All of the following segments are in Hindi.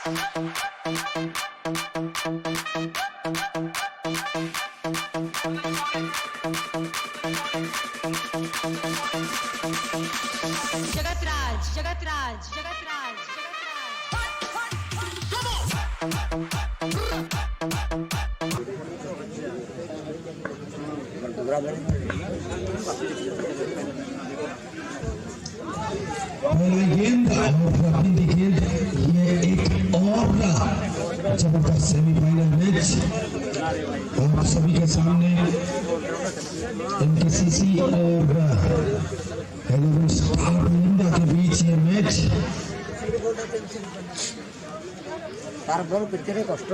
जगतराज जगतराज जगतराज गेंद और गेंद ये एक और जबरदस्त सेमीफाइनल मैच आप सभी के सामने एमकेसीसी और हेलोवेन स्टार मुंडा के बीच ये मैच तार बल पिछले कष्ट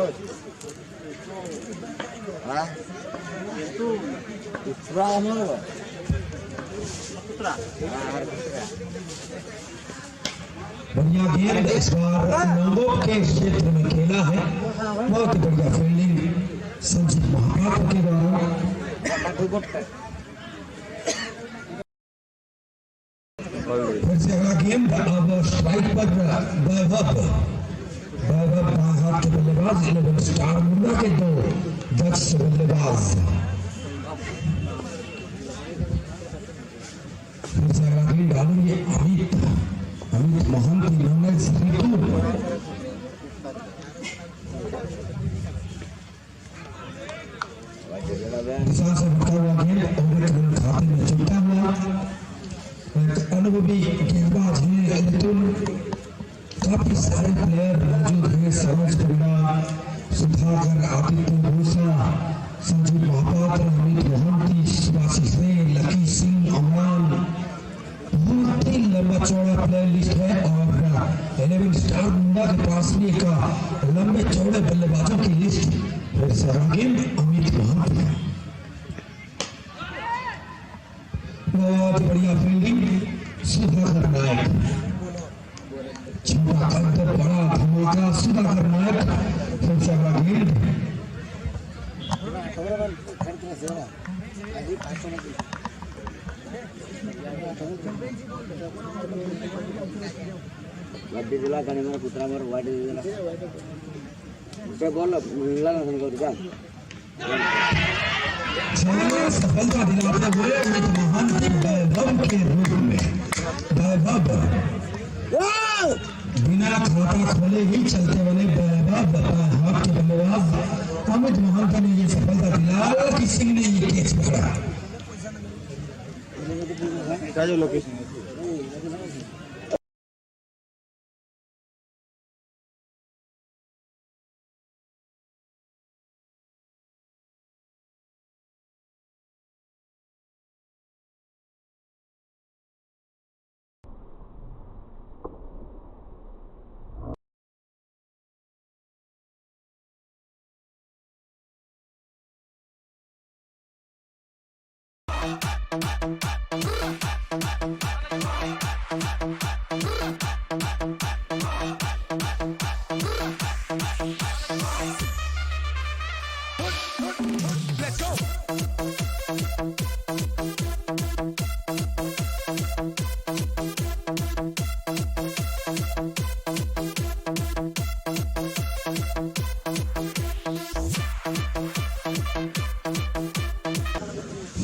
बढ़िया गेंद इस बार नंबों के क्षेत्र में खेला है बहुत ही बढ़िया फील्डिंग संजीव महापात्र के द्वारा फिर से अगला गेंद अब स्ट्राइक पर वैभव के बल्लेबाज हेलोवेन स्टार मुंडा के दो दक्ष बल्लेबाज फिर से अगला गेंद डालेंगे अमित मोहन की नॉलेज निशान से भटका हुआ गेंद ओवर खाते में चलता हुआ अनुभवी गेंदबाज हैं लेकिन काफी सारे प्लेयर मौजूद हैं सरोज परिवार सुधाकर आदित्य भूषा संजीव महापात्र अमित मोहंती सुभाषिष रेन लकी सिंह अमरान बहुत ही लंबा चौड़ा प्लेयर लिस्ट है और हेलोवेन स्टार मुंडा के पास भी एक लंबे चौड़े बल्लेबाजों की लिस्ट फिर से गेंद अमित मोहंती बहुत बढ़िया फील्डिंग सुधाकर नायक छोटा अंतर बड़ा धमाका सुधाकर नायक फिर से अगला गेंद वड्डी दिला कणी मर पुत्रा मर वाडी दिला उसे बोल मिला ना संग का सफलता दिलाते हुए अमित मोहंती वैभव के रूप में वैभव बिना खाता खोले ही चलते वाले वैभव हाथ के बल्लेबाज अमित मोहंती ने ये सफलता दिलाई कि सिंह ने ये कैच पकड़ा क्या जो लोकेशन है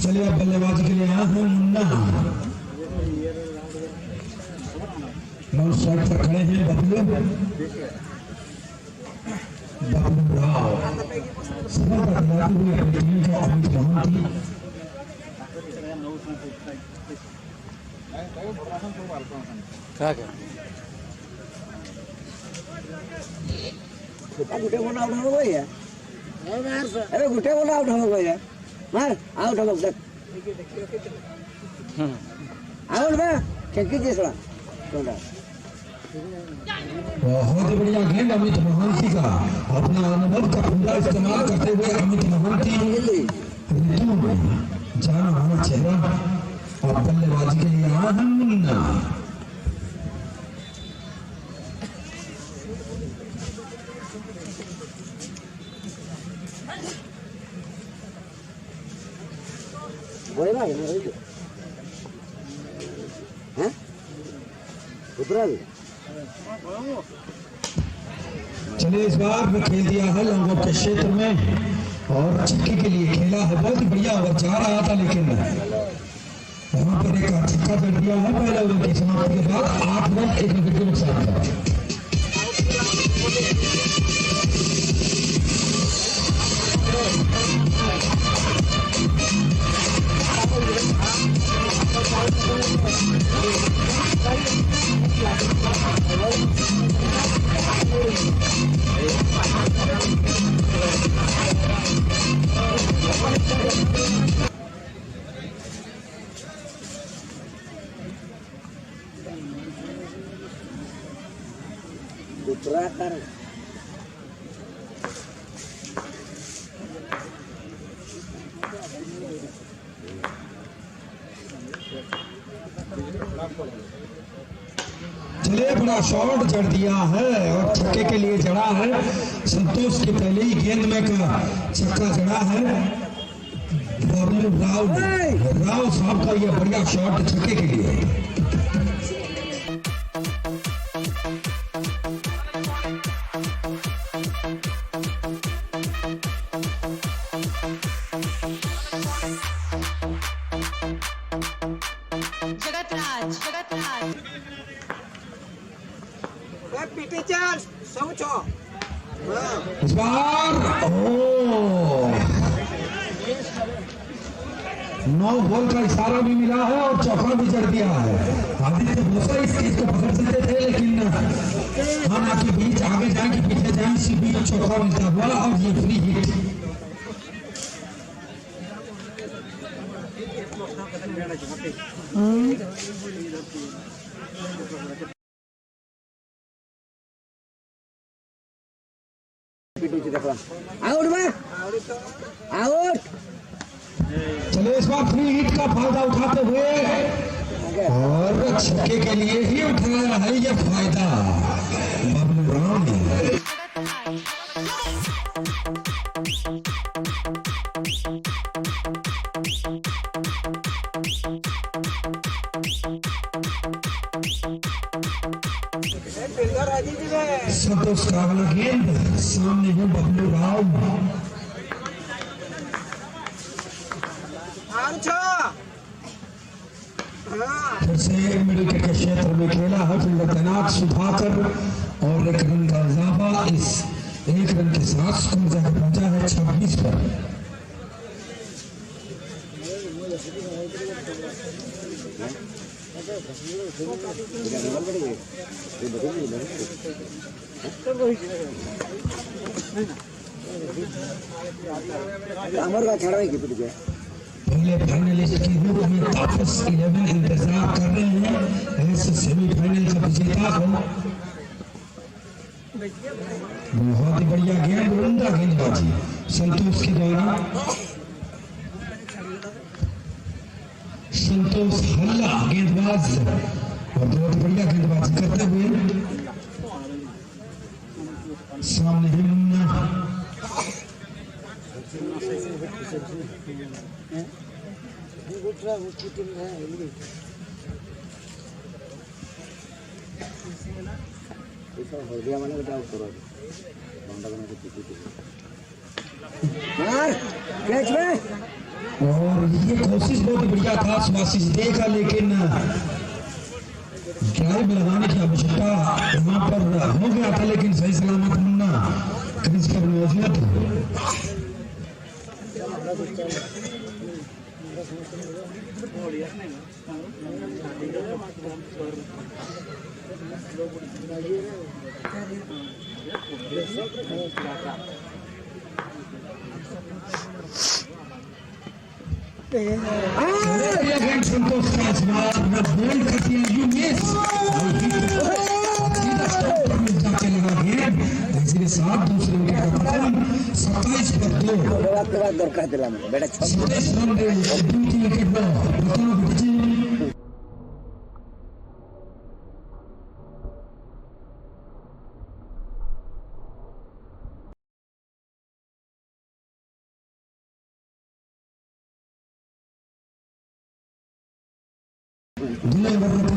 चलिए अब बल्लेबाजी के लिए यहाँ है मुन्ना नौ शॉट पर खड़े हैं बबलू राव सफलता दिलाते हुए अपनी टीम को अमित मोहंती गुटे बोला आउट हो गई है अरे गुटे बोला आउट हो गई है मार आउट हो गया आउट बे खेकी जैसा छोड़ा बहुत बढ़िया गेंद अमित मोहंती का अपना अनुभव का पूरा इस्तेमाल करते हुए अमित मोहंती रितु में जाना माना चेहरा और बल्लेबाजी के लिए आया है मुन्ना बोले ना हैं उतरा चलिए इस बार भी खेल दिया है लोगों के क्षेत्र में और छक्के के लिए खेला है, बहुत ही बढ़िया ओवर जा रहा था, लेकिन वहां पर एक छक्का कर दिया है पहले ओवर की समाप्ति के बाद 8 रन 1 विकेट के नुकसान था। उत्तराखंड चलिए बड़ा शॉट जड़ दिया है और छक्के के लिए जड़ा है संतोष के पहले ही गेंद में का छक्का जड़ा है। बबलू राव साहब का यह बढ़िया शॉट छक्के के लिए। जगतराज जगतराज पीटी चार समझो इस बार 9 बॉल का इशारा भी मिला है और चौका भी जड़ दिया है। आदित्य भोसले इस चीज को पकड़ सकते थे, लेकिन हम आपके बीच आगे जाए कि पीछे जाए इसी बीच चौका मिलता हुआ और ये फ्री हिट। आउट में आउट। चलिए इस बार फ्री हिट का फायदा उठाते हुए और छक्के के लिए ही उठाया है यह फायदा बबलू राव ने। संतोष का अगला गेंद सामने है बबलू राव। फिर से मिडिल के क्षेत्र में खेला है फील्डर तैनात सुधाकर और 1 रन का इजाफा इस 1 रन के साथ स्कोर जाकर पहुंचा है 26 पर। पहले फाइनलिस्ट के रूप में तापस 11 इंतजार कर रहे हैं ऐसे सेमीफाइनल का विजेता हो। बहुत ही बढ़िया गेंद, उमदा गेंदबाजी संतोष के द्वारा। संतोष हल्ला गेंदबाज और बहुत बढ़िया गेंदबाजी करते हुए सामने है मुन्ना। और ये कोशिश बहुत ही बढ़िया था सुभाषिष देखा, लेकिन ड्राइव लगाने की आवश्यकता यहाँ पर हो गया था, लेकिन सही सलामत मुन्ना क्रीज पर मौजूद था। संतोष का बोल्ड कर दिया यू मिस जाके लगा गेंद, इसके साथ दूसरे विकेट का पतन 27 पर 2 27 रन दूसरी विकेट पर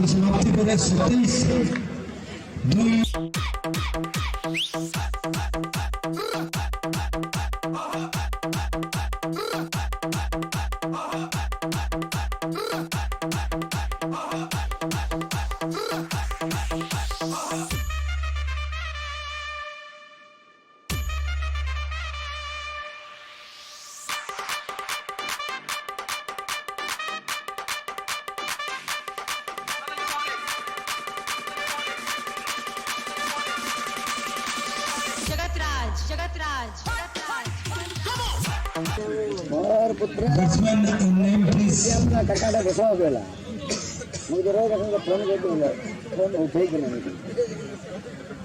समाप्ति पर 27 जगतराज जगतराज और पुत्र बैट्समैन नेम प्लीज अपना टकाटा घुसा हो गया मुझे रोज अपना फोन करके फोन उठे कि नहीं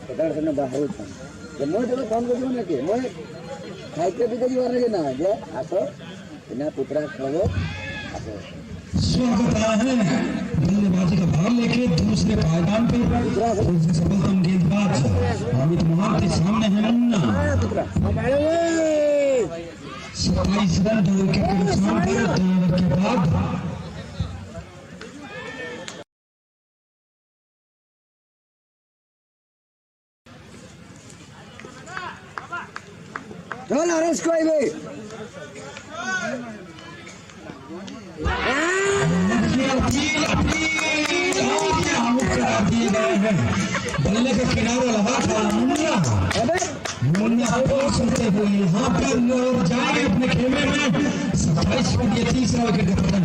टकाटा से बाहर उठा जब मैं जब फोन करके ना कि मैं खाइते पीते जी वाले ना जे आसो बिना पुत्रा खाओ आसो स्वागत है बल्लेबाजी का भाग लेके दूसरे पायदान पे सफलतम गेंदबाज अमित मोहन के सामने है मुन्ना पुत्रा 27 रन 2 विकेट के नुकसान पर 2 ओवर के बाद चल आरएस कोई भी बल्ले का किनारा लगा था मुन्ना सुनते हुए यहाँ पर लोग जाएंगे अपने खेमे में 27 को दिए 30 विकेट का पतन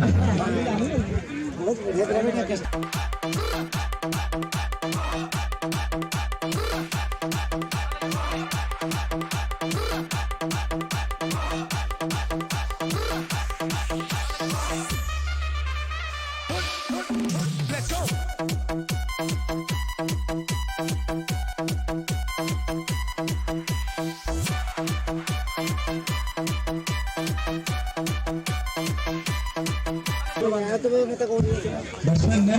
बैट्समैन ने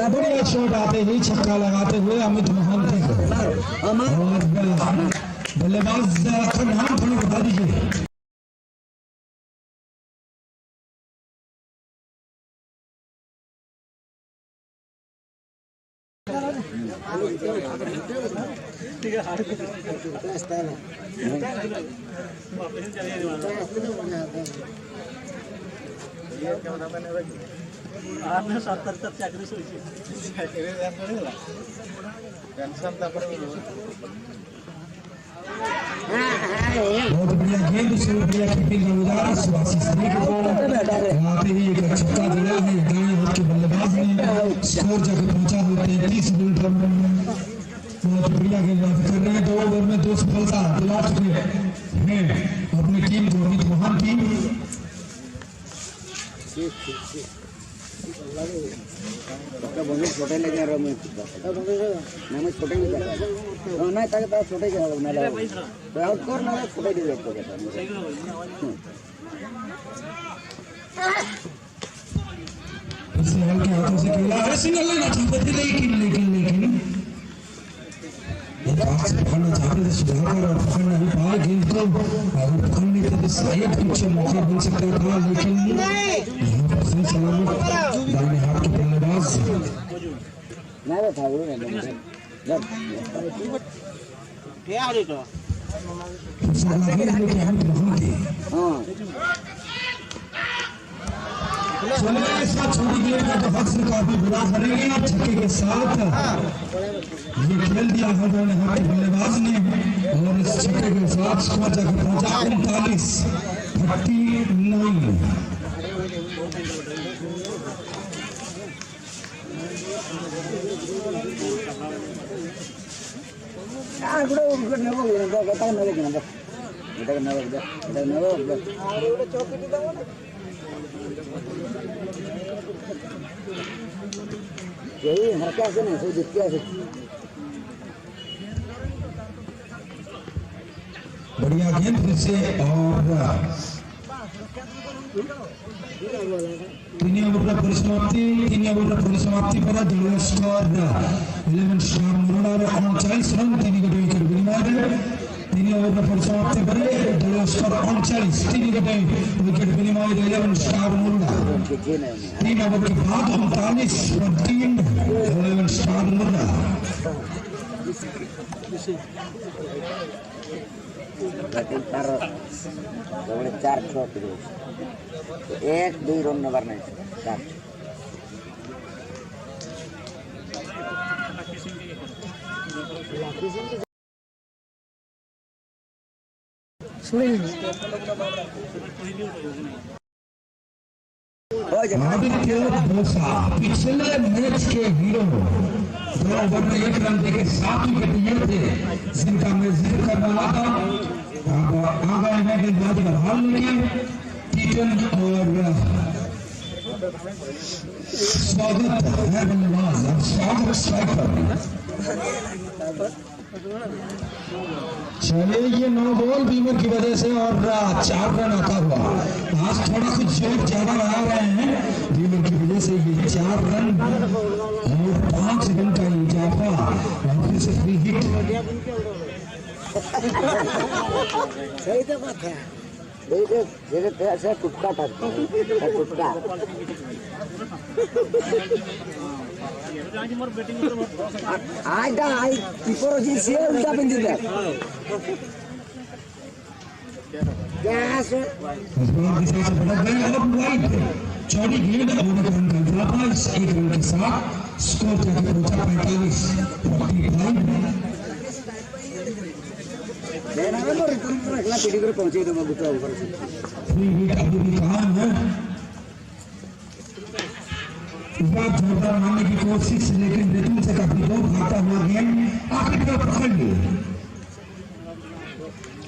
बढ़िया शॉट आते ही छक्का लगाते हुए अमित मोहन थे और बल्लेबाज का नाम थोड़ा बता दीजिए बहुत बढ़िया गेंद से बढ़िया कीपिंग का उदाहरण सुभाषी श्री के आते ही एक छक्का दिया है दाएं हाथ के बल्लेबाज ने स्कोर जगह पहुंचा है 33 रन पर बहुत बढ़िया गेंदबाजी कर रहे हैं 2 ओवर में 2 सफलता लास्ट में है अपनी टीम को अमित मोहन की छोटे लेके रहा मैं छोटे नहीं नहीं तक छोटे के तो आउट कर ना छोटे के इसे हल्के हाथों से खेला है सिंगल लेना चाहते थे लेकिन पकड़ना चाहते थे सुधाकर और पकड़ नहीं पाए गेंद को अगर पकड़ने के लिए शायद कुछ मौका बन सकता था लेकिन यहाँ पर सही सलामत दाहिने हाथ के बल्लेबाज नहीं था वो छोटी गेंद का तो हक से काफी बुरा करेंगे छक्के के साथ ये खेल दिया है दोनों हाथ के बल्लेबाज ने और इस छक्के के साथ स्कोर जाकर पहुंचा यही हरकत से नहीं दिखती है बढ़िया गेंद फिर से और तीन ओवर परिसमाप्ति पर जड़ुआ स्कोर 11 स्टार मुरणार 39 रन 3 विकेट विनिमय तीन ओवर परिसमाप्ति पर जड़ुआ स्कोर 39 3 विकेट विनिमय 11 स्टार मुरणार 3 ओवर के बाद 39 रन 3 11 स्टार मुरणार चार शॉट एक 2 रन नंबर नहीं चार आदित्य बोसा पिछले मैच के हीरो 2 ओवर में 1 रन देके 7 विकेट लिए थे जिनका मैं जिक्र कर रहा था आगामी में गेंदबाजी का हाल नहीं टीटन और स्वागत है बल्लेबाज और स्वागत स्ट्राइकर चले ये 9 बॉल बीमर की वजह से और 4 रन आता हुआ आज थोड़ा कुछ जोर ज्यादा लगा रहे हैं बीमर की वजह से ये 4 रन और 5 रन का इजाफा और फिर से फ्री हिट सही तो बात है जैसे ऐसा टुकड़ा था टुकड़ा आज दा आई कीपर जी से उल्टा बन दिया कैसे इस बार दिशा से भटक गए और वाइड चौड़ी गेंद और रन का इजाफा इस 1 रन के साथ स्कोर जाके पहुंचा 45 लेना है और रिटर्न पर अगला पीढ़ी को पहुंचे तो मैं गुस्सा ऊपर से फ्री हिट अभी भी कहां है इस बार जोरदार मारने की कोशिश लेकिन रितु से काफी दूर भागता हुआ गेंद आखिर में पकड़ ली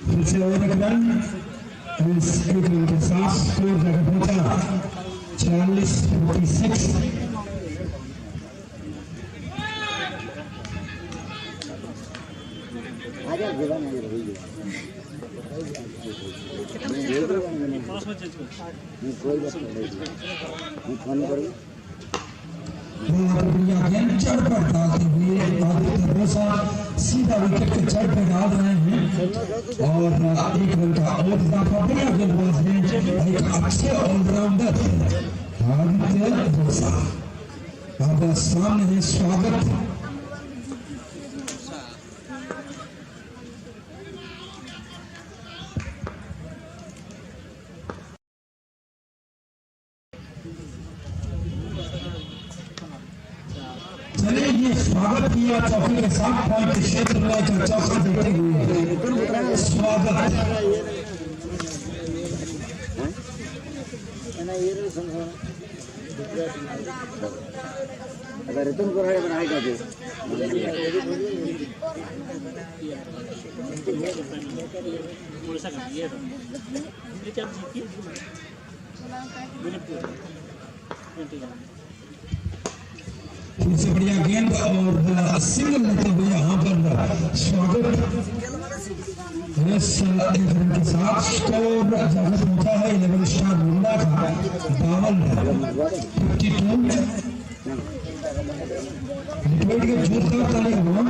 फिर से और एक रन इस 1 रन के साथ स्कोर जाकर पहुंचा 46-46 आजा जीवन में रही है कोई बात नहीं फोन करूँ गेंद चढ़ पर डालते हुए आदित्य बोसा सीधा विकेट के चढ़ पे डाल रहे हैं और 1 रन का और इजाफा बढ़िया गेंदबाज है एक अच्छे ऑलराउंडर आदित्य बोसा अब सामने है स्वागत चले ये स्वागत किया चौके के 7 पॉइंट क्षेत्र में चौका देते हुए स्वागत अगर रिटर्न को रहे बनाएगा जी सबसे बढ़िया गेंद और सिंगल लेते हुए यहाँ पर स्वागत इस 1 रन के साथ स्कोर जाकर पहुंचा है 11 स्टार मुंडा का 52 लिटवेट के जोरदार ताली हुआ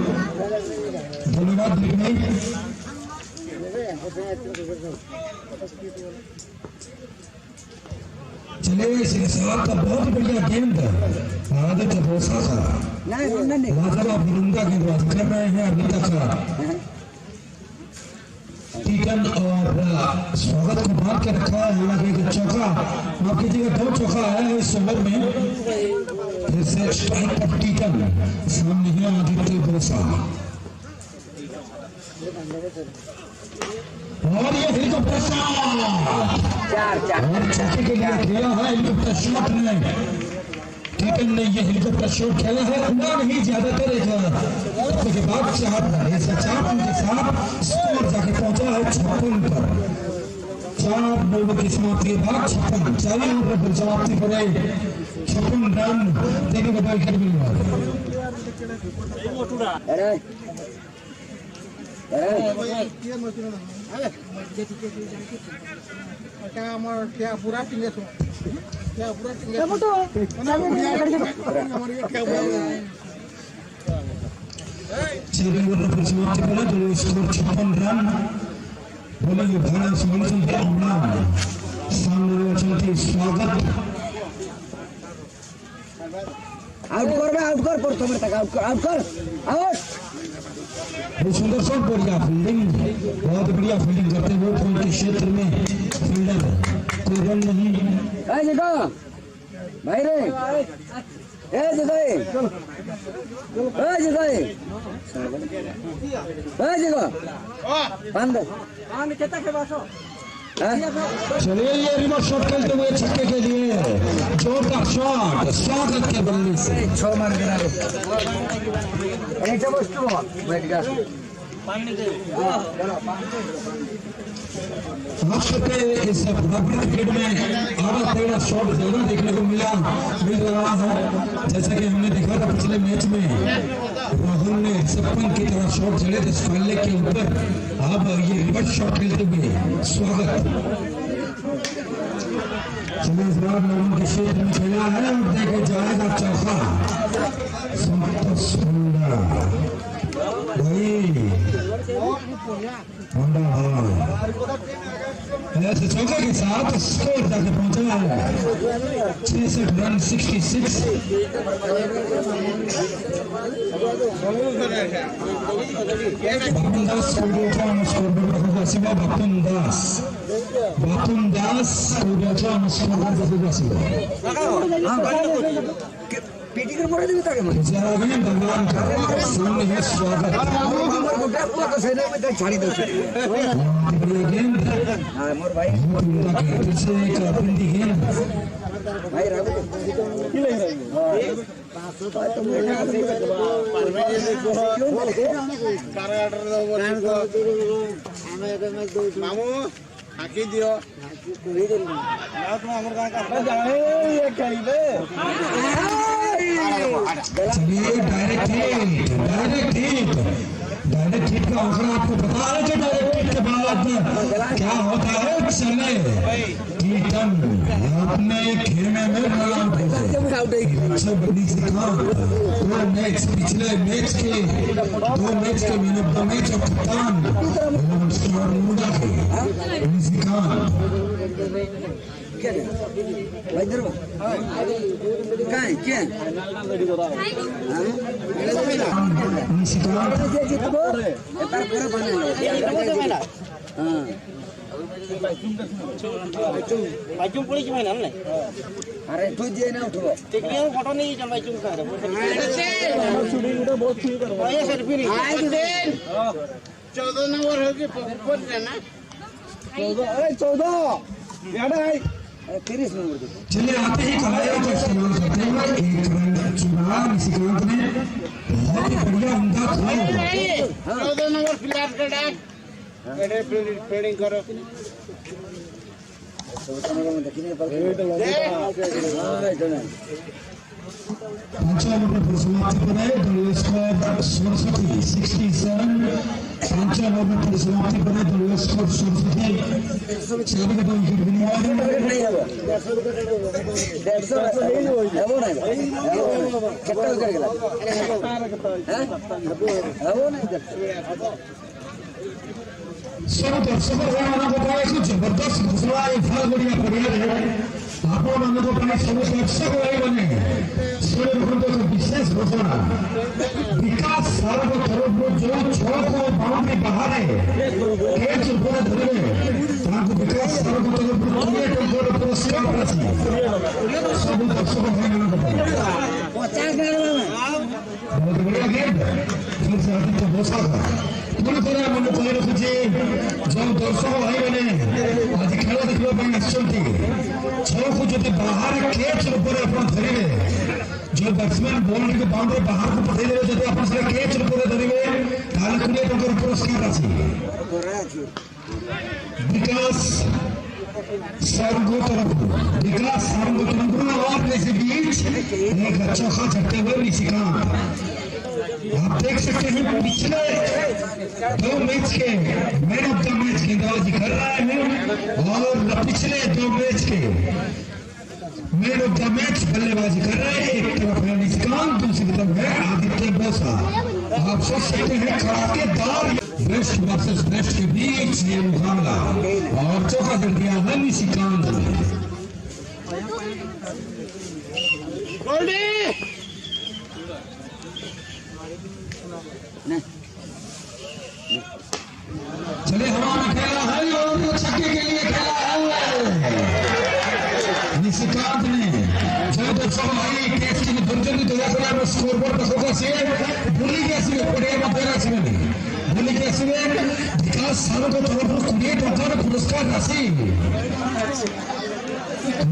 धन्यवाद लिटवेट चले इस साथ का बहुत बढ़िया गेंद आदित्य बोसा का लाजवाब बुलंदा गेंदबाज कर रहे हैं अभी तक टीटन और स्वागत को बांध के रखा है हालांकि चौका माफ कीजिएगा 2 चौका है इस ओवर में फिर से स्ट्राइक पर टीटन सामने है आदित्य बोसा और ये हेलीकॉप्टर शॉट और चौके के लिए खेला है हेलीकॉप्टर शॉट ने टीटन ने ये हेलीकॉप्टर शॉट खेला है उड़ा नहीं ज्यादातर एक के बाद 4 रन के साथ स्कोर जाके पहुंचा है 56 पर 4 ओवर की समाप्ति के बाद 56 4 ओवर पर समाप्ति पर 56 रन देने के बाद समाप्ति पर जो स्कोर 56 रन बोलिंग विभाग सुमन सामने चलती स्वागत आउट कर प्रथम तक आउट बहुत सुंदर शॉट बढ़िया फील्डिंग बहुत बढ़िया फील्डिंग करते हुए पॉइंट के क्षेत्र में फील्डर कोई रन नहीं जगह भाई रे चलिए ये रिवर्स शॉट खेलते हुए छक्के के लिए जोरदार शॉट स्वागत के बल्ले से 6 मार देना लास्ट पे इस क्रिकेट में आधा तेरा शॉट ज्यादा देखने को मिल रहा है जैसा कि हमने देखा था पिछले मैच में राहुल ने 56 की तरह शॉट चले थे स्पाइले के ऊपर अब ये रिवर्स शॉट खेलते हुए स्वागत चलिए इस बार नॉर्मन के क्षेत्र में खेला है और देखे जाएगा चौथा संतोष भाई ऐसे चौके के साथ स्कोर जाके पहुंचा है 66 रन 66 बापुन दास पीटी कर मोड़ देता के मुझे भगवान का सामने है स्वागत तो सेना में तक छाड़ी दो हां मोर भाई पीछे एक अपनी गेंद भाई राघव की लग रही है 500 तो मेरे मामू आके दियो ना तुम हमर का कर जाए ये खेलबे चलिए डायरेक्ट हिट का आंकड़ा आपको बता रहे थे डायरेक्ट हिट के बाद क्या होता है चले टीटन अपने खेमे में रन अच्छा बड़ी सिखाओ दो मैच पिछले मैच के मैन ऑफ द मैच और कप्तान स्कोर मुड़ा के सिखाओ क्या इधर क्या है क्या बाइचुम पड़ी कि मैंने हमने अरे तू जे ना उठो टेक्निकल फोटो नहीं चल बाइचुम का शूटिंग उधर बहुत ठीक कर भाई सेल्फी नहीं आए दिन 14 नंबर हो के ऊपर जाना 14 याद है 30 नंबर देखो चलिए आते ही कलाया का इस्तेमाल करते हुए एक रन चुना निशिकांत ने बहुत बढ़िया उम्दा थ्रो 14 नंबर प्लेयर का डाक एडे फील्डिंग करो 14 नंबर में देखने पर पांचवा नंबर पर समाप्ति बनाए दल स्कोर 67 पांचवा नंबर पर समाप्ति बनाए दल स्कोर 67 चार का विकेट विनियोग नहीं है 150 है वो नहीं कितना कर गया है वो नहीं सब दर्शकों को बताया कि जबरदस्त घोषणा एक फल बढ़िया बढ़िया है आपको मानने को पड़े सब दर्शक वही बने सूर्य मुकुंद को विशेष घोषणा विकास सारा को तरफ जो छो को बाउंड्री बाहर है कैच ऊपर धरे ताकि विकास सारा को तरफ पूरे को पुरस्कार प्राप्त सब दर्शकों को मानने को पड़े 50 में बहुत बढ़िया गेम फिर से आदित्य भोसले पूरी तरह मन को रखुचे जो दर्शक भाई मैंने आज खेल देखा ପାଇଁ ଆସିଛନ୍ତି ଛଅକୁ ଯଦି ବାହାର କ୍ୟାଚ୍ ଉପରେ ଆପଣ ଧରିବେ जो बैट्समैन बॉल के बाउंड्री बाहर को पठेଇ ଦେବେ ଯଦି ଆପଣ ସେ କ୍ୟାଚ୍ ଉପରେ ଧରିବେ ତାହେଲେ 20 ଟଙ୍କାର ପୁରସ୍କାର ଅଛି विकास सारंगो तरफ और इस बीच एक अच्छा खास झटके हुए निशिकांत आप देख सकते हैं पिछले 2 मैच के मैन ऑफ द मैच गेंदबाजी कर रहे हैं और पिछले 2 मैच के मैन ऑफ द मैच बल्लेबाजी कर रहे हैं। एक तरफ है निष्कांत, दूसरी तरफ है आदित्य बोसा। आप सोच सकते हैं कड़ाकेदार वेस्ट वर्सेस वेस्ट के बीच ये मुकाबला और चौका कर दिया है निष्कांत ने। चले हवा में खेला है और छक्के के लिए खेला है निशिकांत ने। जो दर्शक भाई टेस्ट की दुर्जनी तो स्कोर बोर्ड पर फोकस है बुली के सिवे पड़े मतेरा सिवे बुली के सिवे विकास सारों को तरफ कुड़िए टोकर पुरस्कार राशि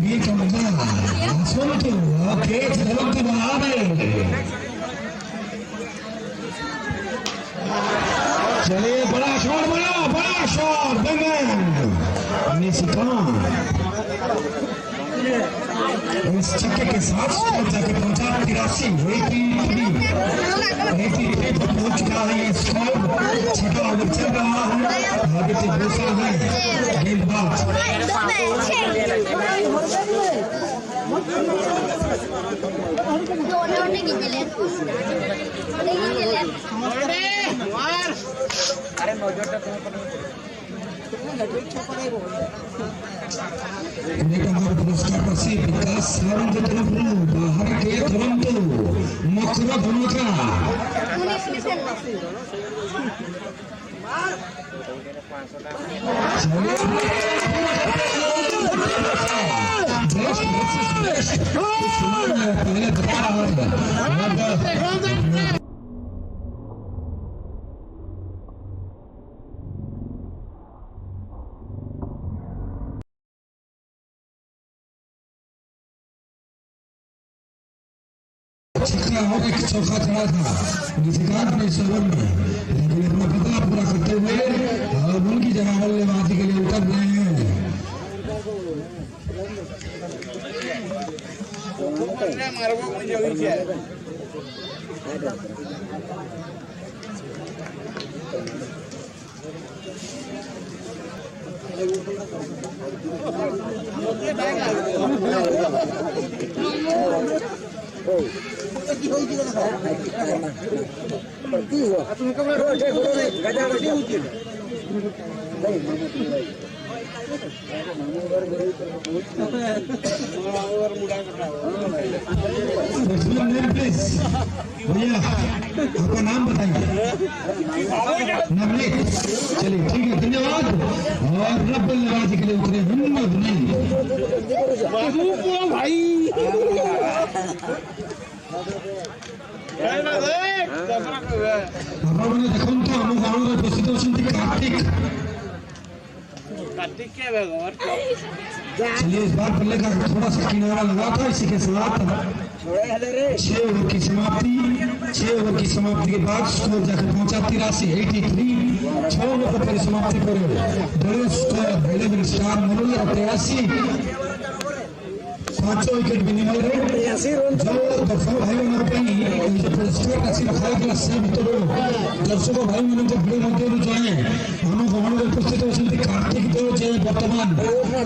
ये कमला सुन तो के धर्म के बाहर है। चलिए बड़ा शॉट निशिकांत इस छक्के के साथ स्कोर जाकर पहुंचा 83 पर पहुंच चुका है ये स्कोर। 6वां ओवर चल रहा है। आदित्य बोसा है गेंदबाज। पुरस्कार पसी विकास सारंग के तरफ बाहर के तुरंत मकरा धमाका पहले बता रहा था। छक्का और एक चौका चढ़ा था निशिकांत ने इस ओवर में, लेकिन अपना पता पूरा करते हुए अब उनकी जगह बल्लेबाजी के लिए उतर रहे हैं। भैया आपका नाम बताइए। नवनीत। चलिए ठीक है, धन्यवाद। और रब बल्लेबाजी के लिए उतरे हिम्मत नहीं भाई। আপনারা দেখুন তো আমার গাঁয়ের উপস্থিত অଛନ୍ତି कार्तिक क्या है। चलिए इस बार बल्ले का थोड़ा सा किनारा लगा था, इसी के साथ 6 ओवर की समाप्ति। 6 ओवर की समाप्ति के बाद स्कोर जाकर पहुंचा 83। 6 ओवर पर समाप्ति पर बड़े स्कोर 11 स्टार मनोज 83 500 विकेट विनिमय जो दर्शक भाई पुरस्कार राशि रखा गया से भितर दर्शक भाई मान भिड़ मध्य जाए आम गहन उपस्थित होती कार्तिक देव जे बर्तमान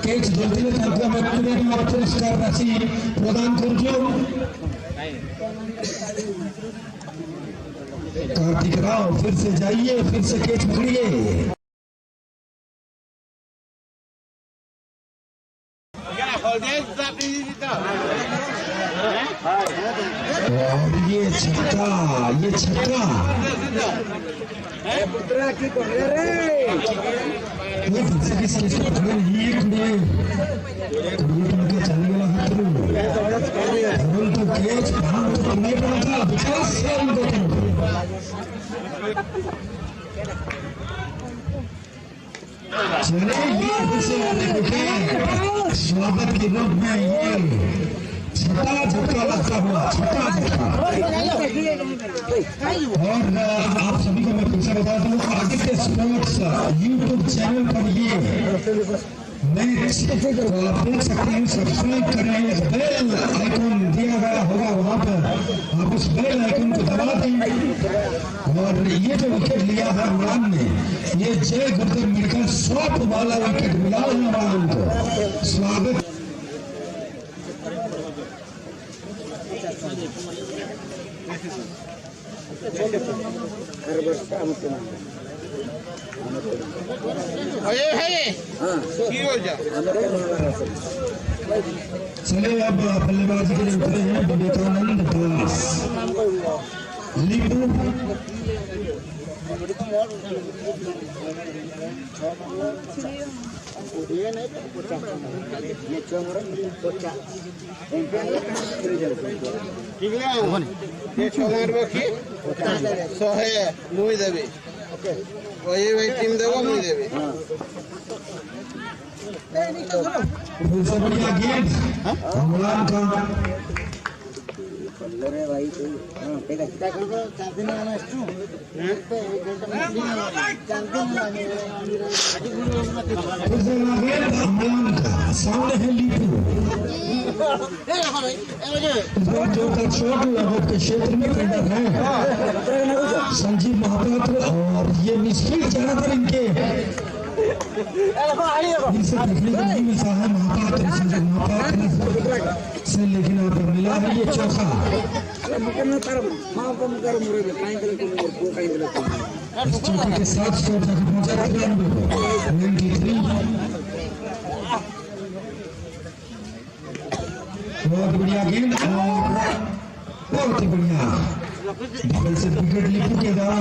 कैच धरते पुरस्कार राशि प्रदान कर। कार्तिक राव फिर से जाइए, फिर से कैच पकड़िए। और ये छक्का स्वागत के रूप में ये छठा झटका लगता हुआ छठा झटका। और आप सभी को मैं फिर से बता दूं, आदित्य स्पोर्ट्स यूट्यूब चैनल पर ये मैच आप देख सकते हैं। सब्सक्राइब करें, बेल आइकन दिया गया होगा वहां पर, आप उस बेल आइकन को दबा शुरुआत ही। और ये जो विकेट लिया है इमरान ने, ये जय गुरुदेव मेडिकल शॉट वाला विकेट मिला है इमरान को। स्वागत। चलिए अब बल्लेबाजी के लिए उतरे हैं विवेकानंद दास लीपू। मुई देवी वही टीम देव मुई देवी दूसरा बढ़िया गेंद इमरान का। भाई ठीक है सामने है लीपू। जो का चोट लगभग के क्षेत्र में फील्डर है संजीव महापात्र। और ये मिसफील्ड ज्यादातर इनके इनसे देखने को नहीं मिलता है महापात्र से, लेकिन यहाँ पर मिला है ये चौथा। इस चौथे के साथ स्कोर तक पहुंचा 93। बहुत बढ़िया गेंद और बहुत ही बढ़िया डबल से विकेट लीपू के द्वारा।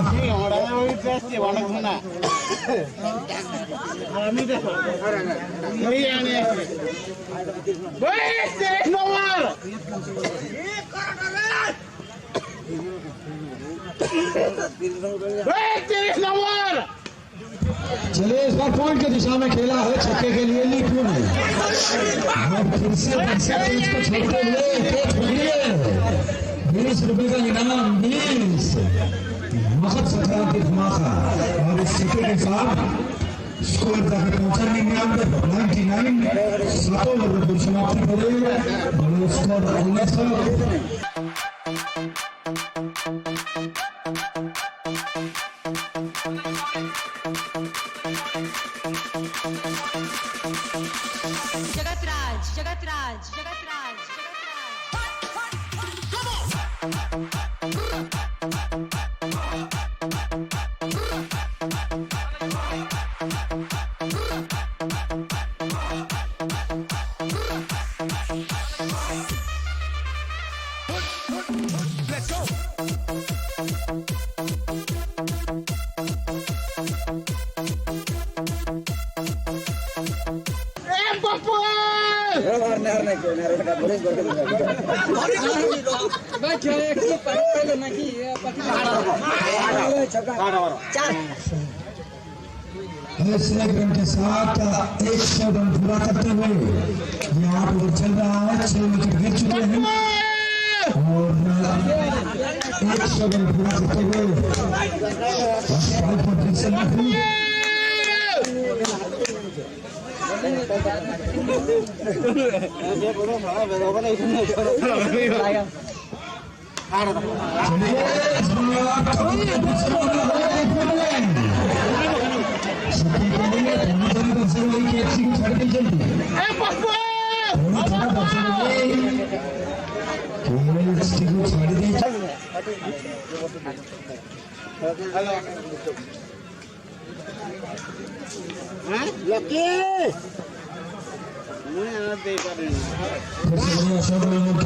चलिए इस बार पॉइंट की दिशा में खेला है छक्के के लिए लीपू ने। फिर से को छोड़ते हुए 20 रुपए का इनाम 20 बहुत सकारात्मक धमाका। और इस छक्के के साथ स्कोर तक पहुंचा 99 7 ओवर पर समाप्ति करेगा। बड़े स्कोर 19। जगतराज जगतराज जगतराज रन के साथ 100 रन पूरा करते हुए यहाँ पर चल रहा है। 6 विकेट गिर चुके हैं और 100 रन पूरा करते हुए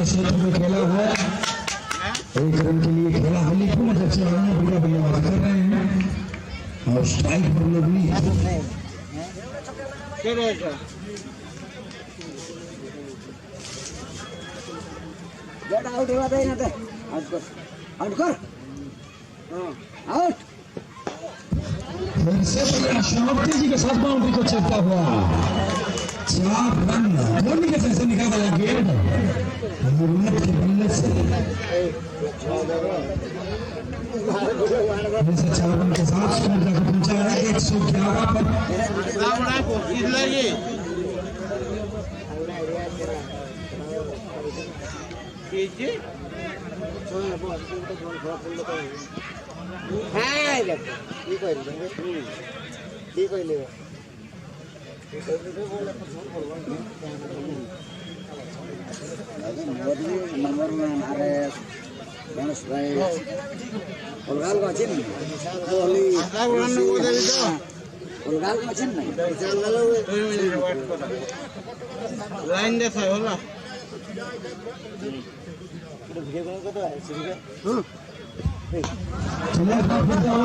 क्षेत्र में खेला हुआ 1 रन के लिए खेला है लीपू ने। जब से हमने बढ़िया बल्लेबाजी कर रहे हैं और स्ट्राइक पर लोग नहीं आउट हुआ था यहाँ आउट कर आउट। फिर से शाम तेजी के साथ बाउंड्री को चलता हुआ 4 रन धोनी के से निकाला है गेंद मुहम्मद के बल्ले से। 4 रन के साथ स्कोर तक पहुंचा है 111 पर। হ্যাঁ দেখো কি কইলি কি কইলি नंबर में हमारे गणेश भाई उलगाल को अच्छी नहीं उलगाल को अच्छी नहीं লাইন দেখা হলো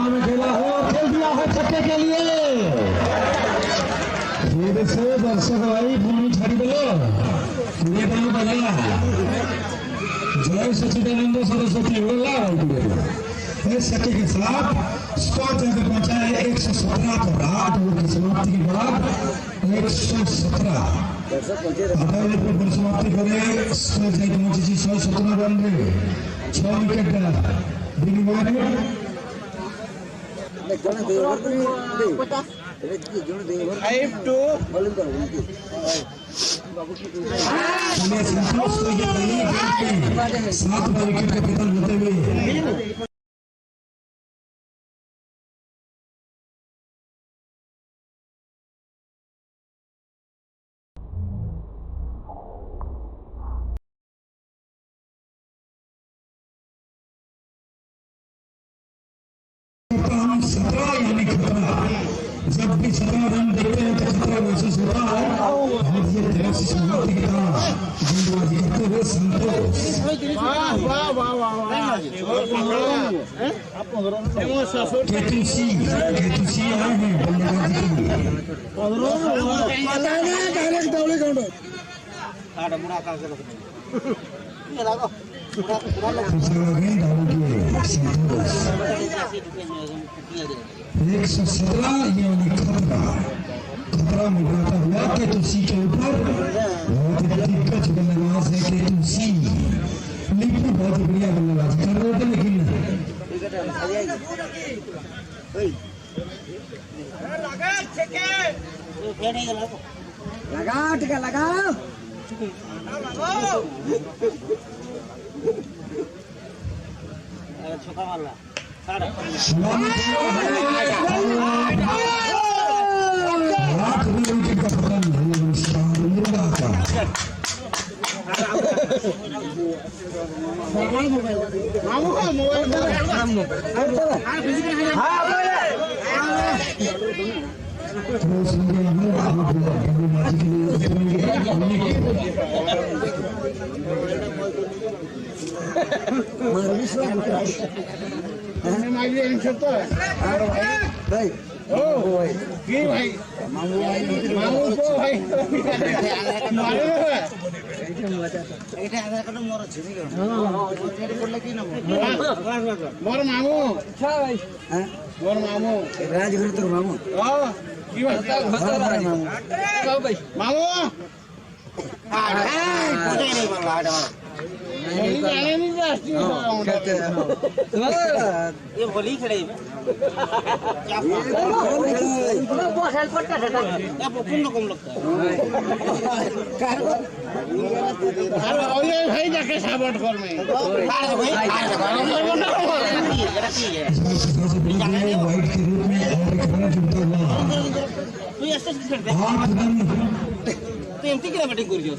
में खेला हो खेल दिया है छक्के के लिए फिर से दर्शक भाई भूमि छाड़ी बोलो ये काम बदला जय सचिदानंद सरस्वती बोला इस छक्के के साथ स्कोर जाकर पहुंचा है 117 पर 8 ओवर की समाप्ति के बाद 117 अदालत में समाप्ति करे स्कोर जाकर पहुंची 117 रन में 6 विकेट विनिमय में फाइव टू संतोष को ये 7 विकेट का पतन होते हुए यानी खतरा जब भी 17 रन देखते हैं तो खतरा महसूस होता है और ये तरह से समाप्ति के दौरान गेंदबाजी करते हुए संतोष केतुसी आए हैं बल्लेबाजी संतोष 117 यानी खतरा मिटाता हुआ केतुसी के ऊपर बहुत ही दिग्गज बल्लेबाज है केतुसी लिपि बहुत ही बढ़िया बल्लेबाजी कर रहे थे लेकिन लगा टिका लगा छोका मारला भाई কি ভাই মামু তো ভাই মারে এটা আধার কার্ড মোর আছে নাকি এটা করলে কি নাম মোর মামু ভাই হ্যাঁ মোর মামু রাজগুরু তোর মামু কি ভাই মামু ভাই মামু কোথায় নেই বাবা আটা ये बोली खड़े क्या कम लगता है भाई जाके साबट कर में वाइट के रूप में और एक रन जुड़ता हुआ तू ऐसे करते तो एमटी की बैटिंग कर दियो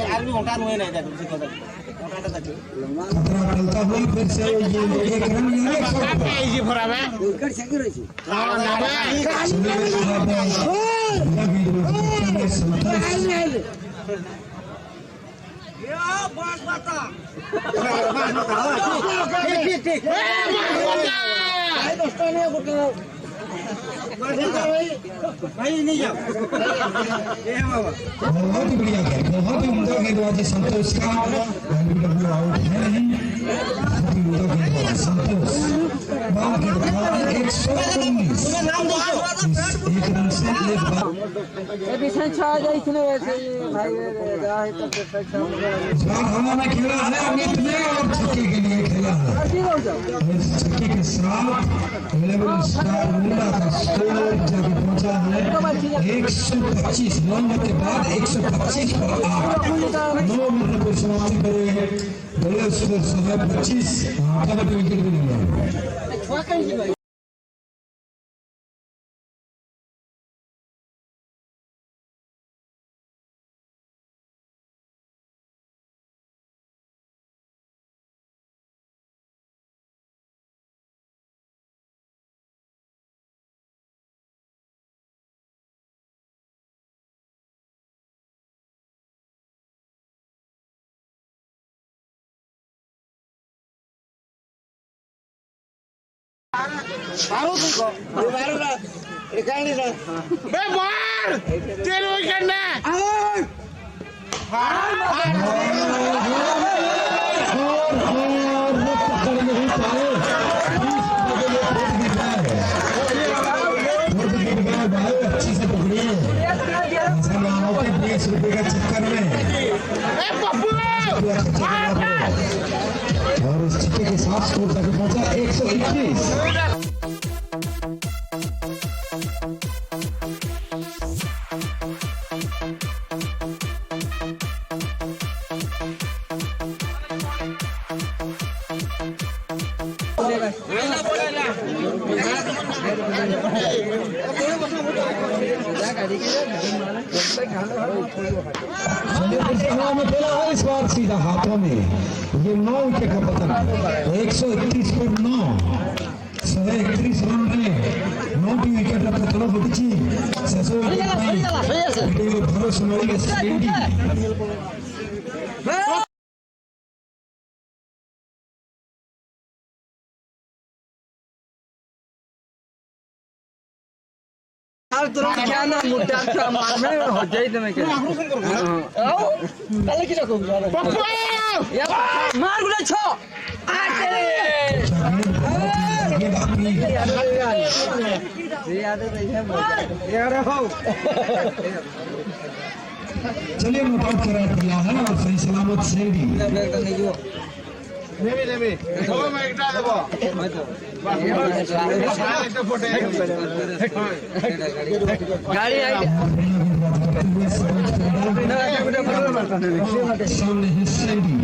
आर्मी होटा हुए नहीं था तुमसे कदम होटा था खतरा टलता हुआ फिर से ये एक रन इजी भरा है विकेट सेक्यूर है हां ना बस बता ठीक भाई दोस्तों ने भाई नहीं जाओ बहुत ही बढ़िया बहुत ही उम्दा गेंदबाजी संतोष का आउट है नहीं संतोष बाल गेंदबाज 119 एक रन से एक बार हवा में खेला है अमित ने और छक्के के लिए खेला है। इस छक्के के साथ 11 स्टार मुंडा का स्कोर जाके पहुंचा है 125 9 मिनट के बाद 125 पर 8 9 मिनट को समाप्ति करेंगे बड़े स्कोर 125 कबड्डी विकेट भी नहीं है। मार 3 विकेट ने अच्छी से पकड़ी है 20 रुपए का चक्कर में और इस छक्के के साथ स्कोर तक पहुंचा 121। में खेला है इस बार सीधा हाथों में ये 9 विकेट का पतन 131 पर 9 131 रन में 9 विकेट का पतन होती भरोसा चलिए नॉकआउट करा दिया है और सही सलामत से भी गाड़ी सामने है सेंडी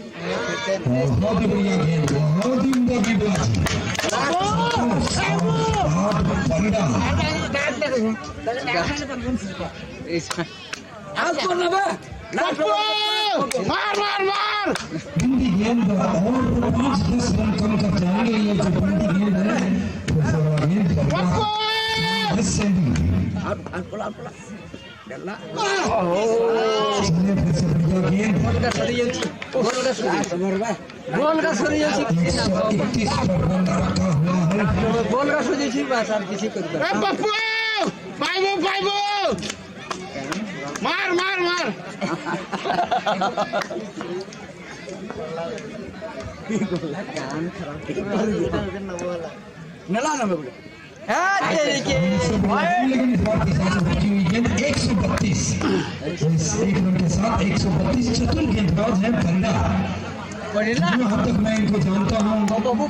बहुत ही बढ़िया गेम बहुत ही उम्दा गेंदबाजी मार मार मार बंदी गेंद और 5-10 रन कम कर जाएंगे ये जो बंदी गेंद है गोल का सोची बात किसी को मार मार मार नला ना बोले लेकिन इस बार की गेंद 132 एक रन के साथ 132 चतुर गेंदबाज है यहाँ तक मैं इनको जानता हूँ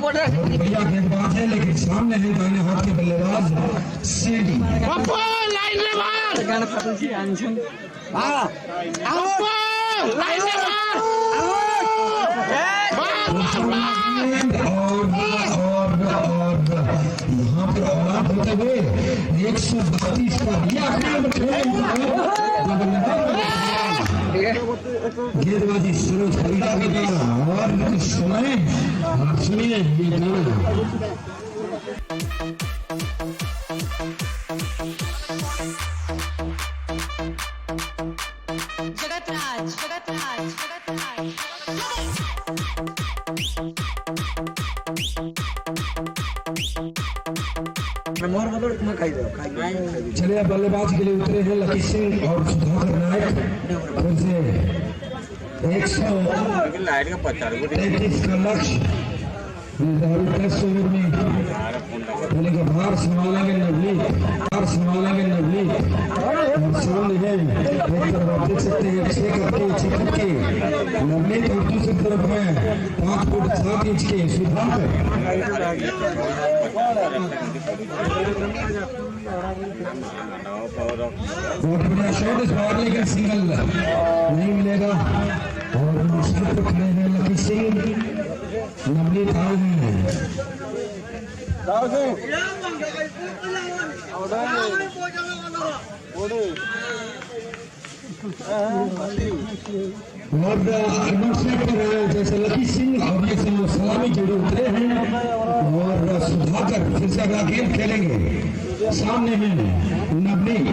बढ़िया गेंदबाज है लेकिन सामने है दाहिने हाथ के बल्लेबाज सेडी यहाँ पर औलाद होते हुए 132 का गेंदबाजी सरोज फरीदा के द्वारा और समय सुनिए ये गाना जगतराज जगतराज जगतराज मोर बदल तुम्हें खाई दो चलिए बल्लेबाज के लिए उतरे हैं लकी सिंह और सुधाकर नायक। फिर से 133 का लक्ष्य निर्धारित 10 ओवर में बोलेंगे। भार संभालेंगे नवनीत, भार संभालेंगे नवनीत और सामने है एक तरफ आप देख सकते हैं 6 करके नवनीत और दूसरी तरफ है 5 फुट 7 इंच के सुधाकर। बहुत बढ़िया शॉट इस बार, लेकिन सिंगल नहीं मिलेगा और मुश्किल पर खड़े हैं लकी सिंह। नवनीत आए हैं। और जैसे लकी सिंह और ये सलामी जोड़े उतरे हैं और सुधाकर फिर से अगला गेम खेलेंगे। सामने में नवनीत।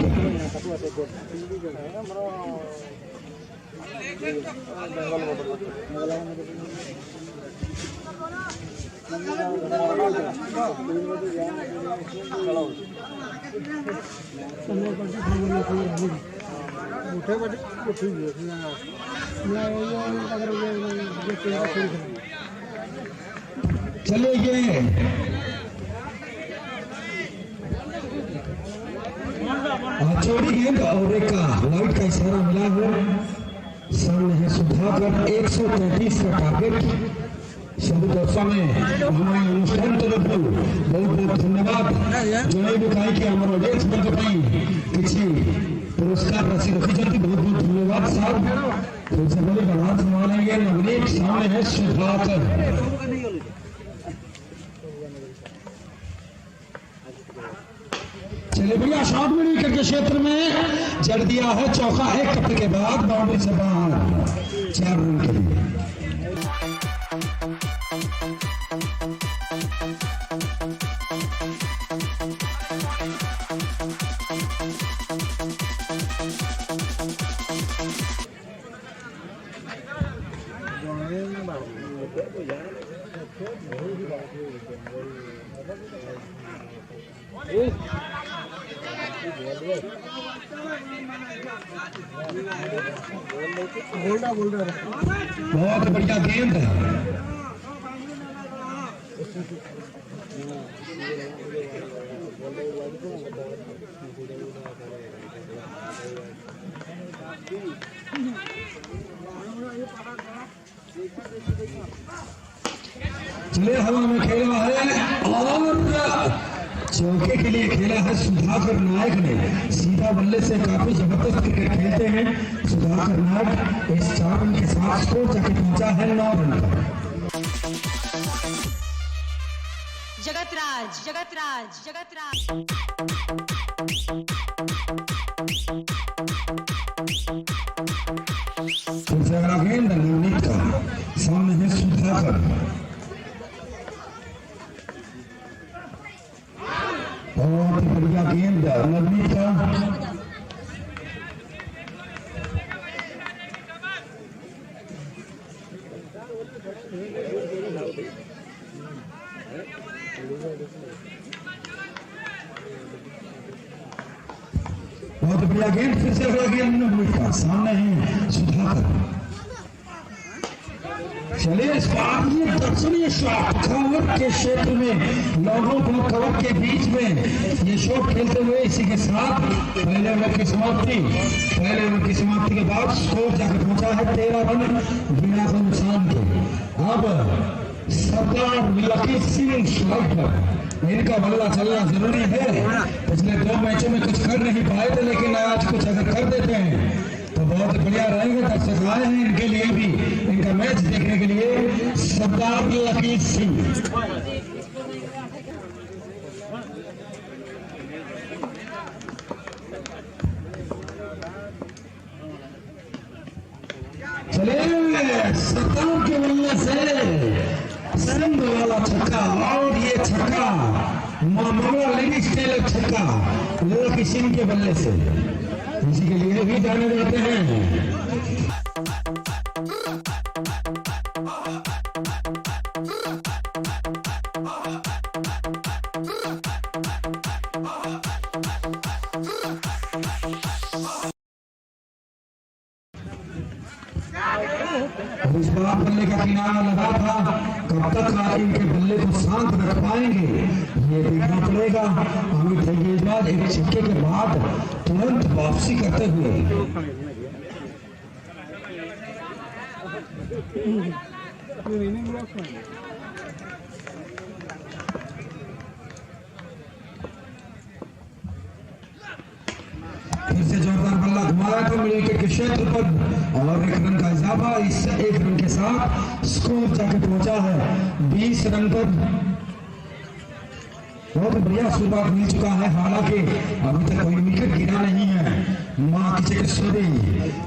चलिए ये चौड़ी गेंद और एक लाइट का इशारा मिला है। सामने है सुधाकर 133 का टारगेट। सभी दर्शकों में हमारे अनुष्ठान तरफ बहुत बहुत धन्यवाद जन कि आम ऑडियंस किसी पुरस्कार राशि रखी जाती। बहुत बहुत धन्यवाद साहब। फिर से बड़ी बात संभालेंगे नवनीत। सामने है सुधाकर। चलिए भैया शॉट मिली करके क्षेत्र में जड़ दिया है। चौका है कप के बाद बाउंड्री से बाहर 4 रन के लिए। बहुत बढ़िया गेंद है। चलिए हवा में खेला है और चौके के लिए खेला है सुधाकर नायक ने। सीधा बल्ले से काफी जबरदस्त क्रिकेट खेलते हैं सुधाकर नायक। इस 4 रन के साथ स्कोर जाके पहुंचा है 9 रन पर। जगतराज जगतराज जगतराज अगला गेंद नवनीत का। सामने है सुधाकर। बहुत बढ़िया गेंद नवनीत का। बहुत बढ़िया गेंद। फिर से अगला गेंद नवनीत का। सामने है सुधाकर। चलिए इस बार ये दर्शनीय शॉट कवर के क्षेत्र में लोगों को कवर के बीच में ये शॉट खेलते हुए इसी के साथ पहले ओवर की समाप्ति के बाद स्कोर जाकर पहुंचा है 13 रन बिना नुकसान के। अब सरदार लकी सिंह स्ट्राइक पर। इनका बल्ला चलना जरूरी है। पिछले 2 मैचों में कुछ कर नहीं पाए थे, लेकिन आज कुछ अगर कर देते हैं तो बहुत बढ़िया रहेंगे। दर्शक आए हैं इनके लिए भी, इनका मैच देखने के लिए। सरदार लकी सिंह। चलिए सरदार के बल्ले से संग वाला छक्का और ये छक्का मामला लेडीज टेलर छक्का लकी सिंह के बल्ले से। इसी के लिए भी जाने जाते हैं। बल्ले का किनारा लगा था, कब तक इनके बल्ले को शांत रख पाएंगे ये देखना पड़ेगा। अमित है गेंदबाज एक छक्के के बाद तुरंत वापसी करते हुए। फिर से जोरदार बल्ला घुमाया था मिडिल विकेट के क्षेत्र पर और 1 रन का इजाफा। इस 1 रन के साथ स्कोर जाके पहुंचा है 20 रन पर। बहुत बढ़िया शुरुआत मिल चुका है, हालांकि अभी तक कोई विकेट गिरा नहीं है। मां की चकेश्वरी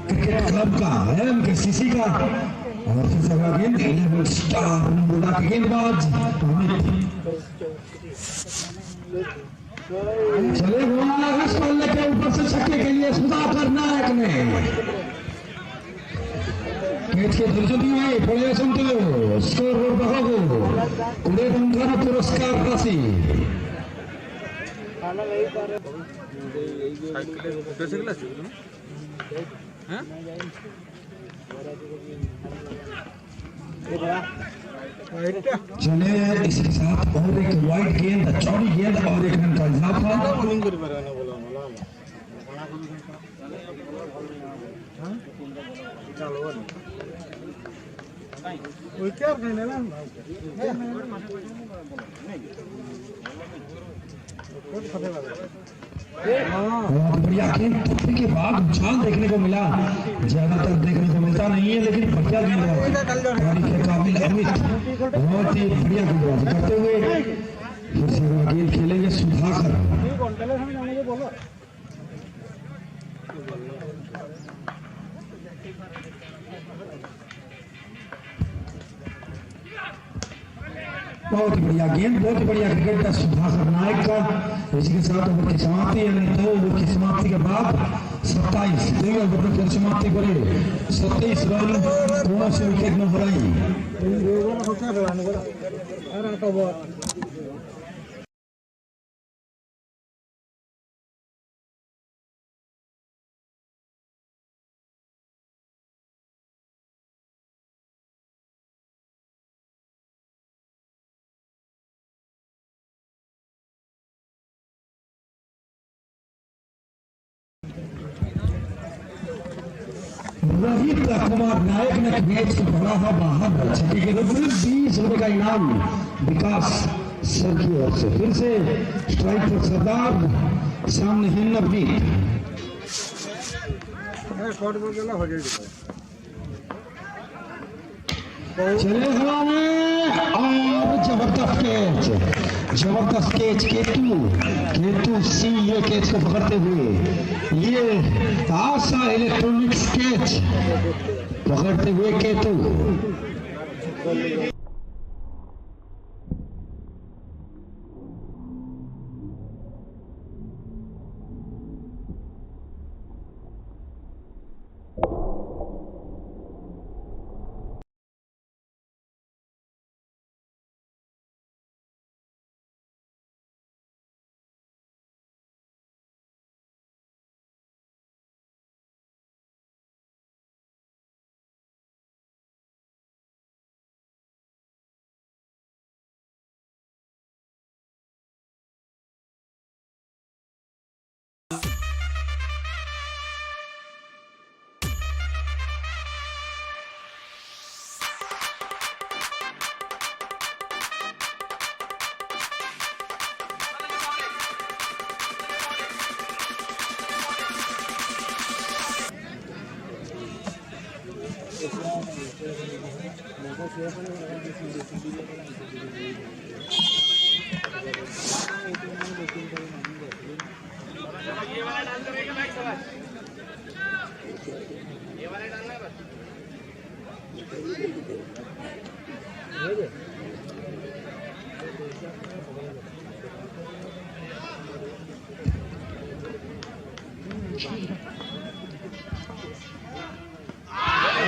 क्रिकेट क्लब का MKCC का। और फिर से गेंद 11 स्टार मुंडा के गेंदबाज चले हुआ इस बल्ले के ऊपर से छक्के के लिए सुधाकर नायक ने कैच के दुर्जनी में बड़े सुनते स्कोर और बढ़ाओ कुड़े बंधन पुरस्कार राशि। चले इसके साथ और एक वाइट गेंद, चौड़ी गेंद और 1 रन का इजाफा। बहुत बढ़िया गेंद टप्पी के बाद उछाल देखने को मिला, ज्यादातर देखने को मिलता नहीं है, लेकिन बढ़िया गेंदबाज के काबिल अमित बहुत ही बढ़िया गेंदबाजी करते हुए फिर से गेंद खेलेंगे सुधाकर। बहुत बढ़िया गेंद, बहुत बढ़िया क्रिकेट का सुधाकर नायक का। इसके साथ ओवर की समाप्ति यानी 2 ओवर की समाप्ति के बाद 27 2 ओवर की समाप्ति करे 27 रन कौन से विकेट में हराई। रोहित कुमार नायक ने मैच को बढ़ा है बाहर छक्के के रूप में 20 रुपए का इनाम विकास सर की ओर से। फिर से स्ट्राइक पर सरदार, सामने है नवनीत। चले हवा में और जबरदस्त कैच, जबरदस्त कैच केतु सिंह ये कैच को पकड़ते हुए, ये आशा इलेक्ट्रॉनिक्स कैच पकड़ते हुए केतु।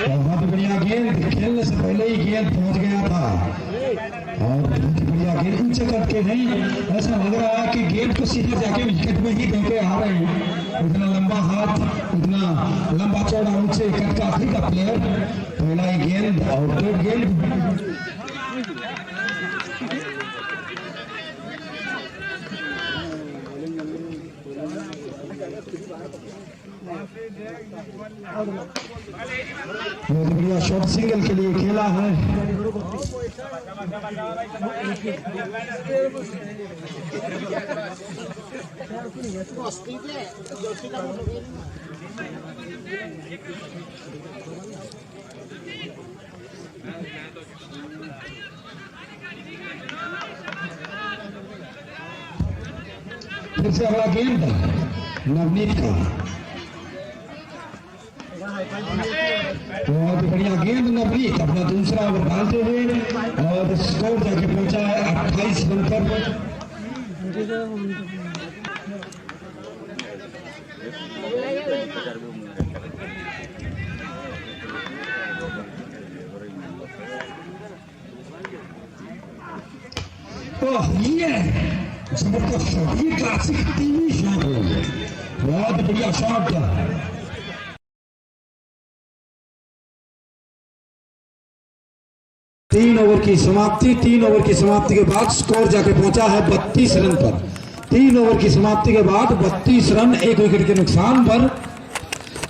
बहुत बढ़िया गेंद, खेलने से पहले ही गेंद पहुंच गया था और बहुत बढ़िया गेंद ऊंचे कट के नहीं, ऐसा लग रहा है कि गेंद को सीधे जाके विकेट में ही देके आ रहे हैं। इतना लंबा हाथ, इतना लंबा चौड़ा ऊंचे कट का अफ्रीका प्लेयर पहला ही गेंद आउटसाइड गेंद। बहुत बढ़िया शॉट सिंगल के लिए खेला है। फिर से अगला गेंद नवनीत का। बहुत बढ़िया गेंद नवनीत अपना दूसरा ओवर डालते हुए और स्कोर जाके पहुंचा है 28 रन पर। ये जबरदस्त शॉट, ये क्लासिक टीवी शॉट है, बहुत बढ़िया शॉट। 3 ओवर की समाप्ति, 3 ओवर की समाप्ति के बाद स्कोर जाके पहुंचा है 32 रन पर। 3 ओवर की समाप्ति के बाद 32 रन 1 विकेट के नुकसान पर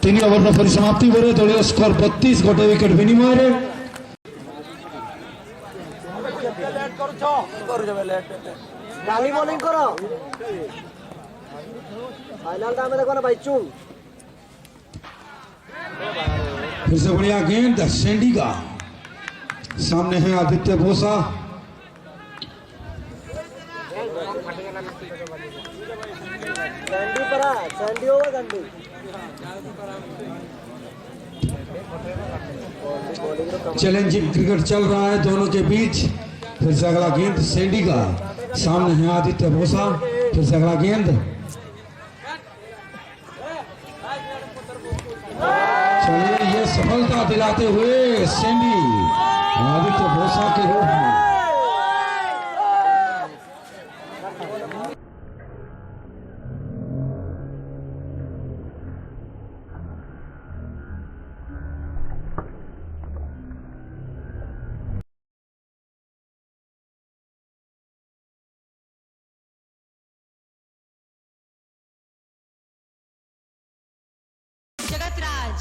3 ओवर में परिसमाप्ति हो रहे दलीय स्कोर 32 गोटे विकेट विनिमय। डाली बॉलिंग करो फाइनल टाइम में देखो ना भाई चूं। फिर से बढ़िया गेंद सैंडी का, सामने है आदित्य बोसा। सैंडी परा सैंडी होगा गंदी। चैलेंजिंग क्रिकेट चल रहा है दोनों के बीच। फिर से अगला गेंद सैंडी का, सामने है आदित्य बोसा। फिर से अगला गेंद, चलिए ये सफलता दिलाते हुए सैंडी आदित्य बोसा के रूप में। जगतराज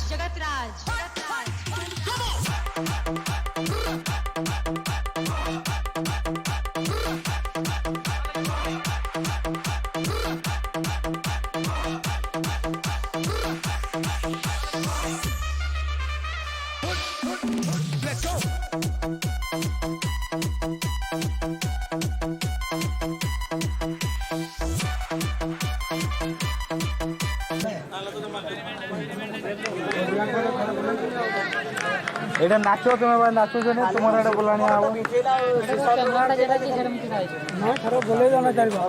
এটা নাচো তুমি ভাই নাচো জন্য তোমার এটা বলানি আবো না খারাপ বলে জানা চাইবা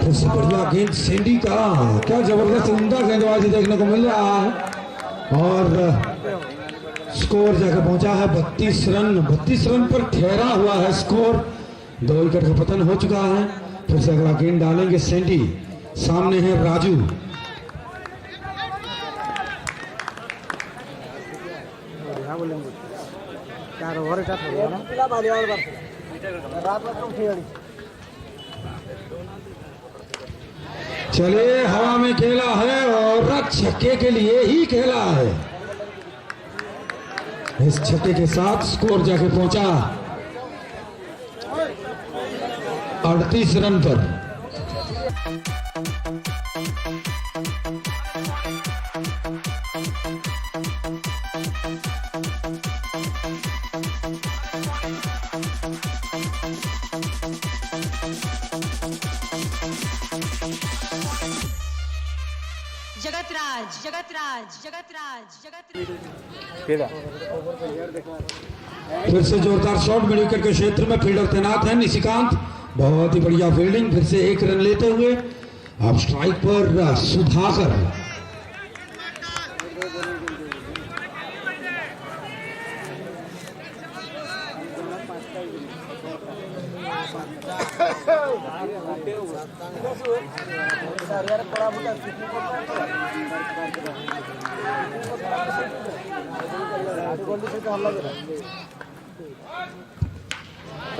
सबसे बढ़िया गेंद सैंडी का, क्या जबरदस्त उम्दा गेंदबाजी देखने को मिल रहा है और स्कोर जाकर पहुंचा है 32 रन। 32 रन पर ठहरा हुआ है स्कोर, 2 विकेट का पतन हो चुका है। फिर से अगला गेंद डालेंगे सैंडी, सामने है राजू। चले हवा में खेला है और छक्के के लिए ही खेला है। इस छक्के के साथ स्कोर जाके पहुंचा 38 रन पर। फिर से जोरदार शॉट मिड विकेट के क्षेत्र में, फील्डर तैनात है निशिकांत। बहुत ही बढ़िया फील्डिंग, फिर से 1 रन लेते हुए अब स्ट्राइक पर सुधाकर।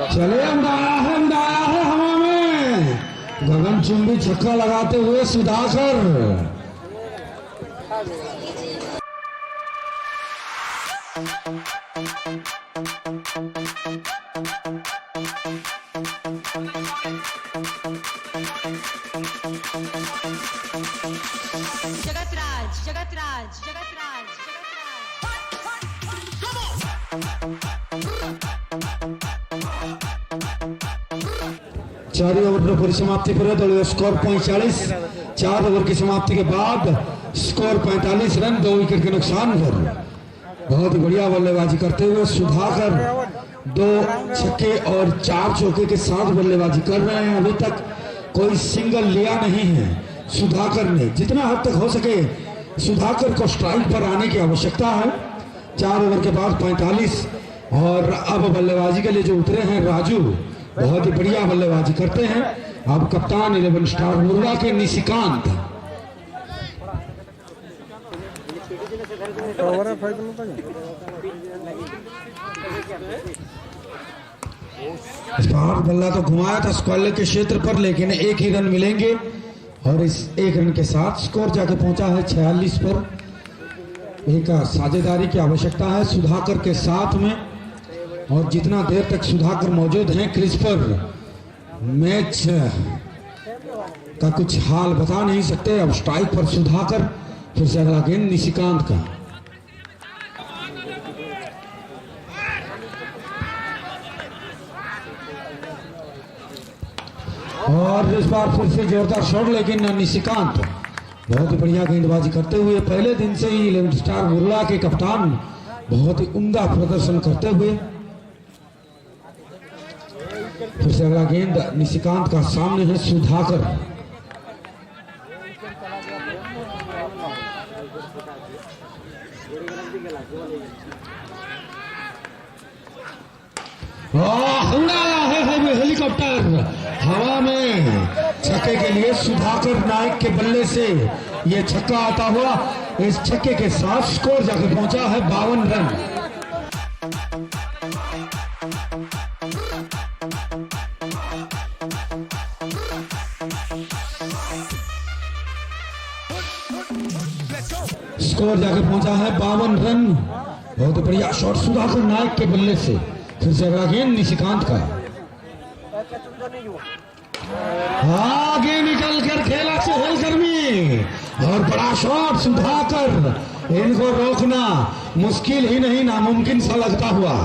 चले अंदाया है हवा में, गगनचुंबी छक्का लगाते हुए सुधाकर। जगतराज जगतराज जगतराज चार ओवर परिसमाप्ति पर दलीय स्कोर 45। 4 ओवर की समाप्ति के बाद स्कोर 45 रन, 2 विकेट के नुकसान पर। बहुत ही बढ़िया बल्लेबाजी करते हुए सुधाकर 2 छक्के और 4 चौके के साथ बल्लेबाजी कर रहे हैं। अभी तक कोई सिंगल लिया नहीं है सुधाकर ने। जितना हद तक हो सके सुधाकर को स्ट्राइक पर आने की आवश्यकता है। 4 ओवर के बाद 45 और अब बल्लेबाजी के लिए जो उतरे हैं राजू, बहुत ही बढ़िया बल्लेबाजी करते हैं। अब कप्तान 11 स्टार मुर्गा के निशिकांत। इस बार बल्ला तो घुमाया था स्क्वायर के क्षेत्र पर, लेकिन 1 ही रन मिलेंगे और इस 1 रन के साथ स्कोर जाके पहुंचा है 46 पर। एक साझेदारी की आवश्यकता है सुधाकर के साथ में, और जितना देर तक सुधाकर मौजूद हैं क्रीज पर मैच का कुछ हाल बता नहीं सकते। अब स्ट्राइक पर सुधाकर, फिर से अगला गेंद निशिकांत का। और इस बार फिर से जोरदार शॉट, लेकिन निशिकांत बहुत ही बढ़िया गेंदबाजी करते हुए पहले दिन से ही 11 स्टार मुर्गा के कप्तान बहुत ही उम्दा प्रदर्शन करते हुए। फिर से अगला गेंद निशिकांत का, सामने है सुधाकर। उड़ाया है हेलीकॉप्टर हवा में। छक्के के लिए सुधाकर नायक के बल्ले से यह छक्का आता हुआ, इस छक्के के साथ स्कोर जाकर पहुंचा है 52 रन। स्कोर जाकर पहुंचा है 52 रन। बहुत बढ़िया शॉट सुधाकर नायक के बल्ले से। फिर से अगला गेंद निशिकांत का, आगे निकल कर खेला चहलकर्मी और बड़ा शॉट सुधाकर। इनको रोकना मुश्किल ही नहीं नामुमकिन सा लगता हुआ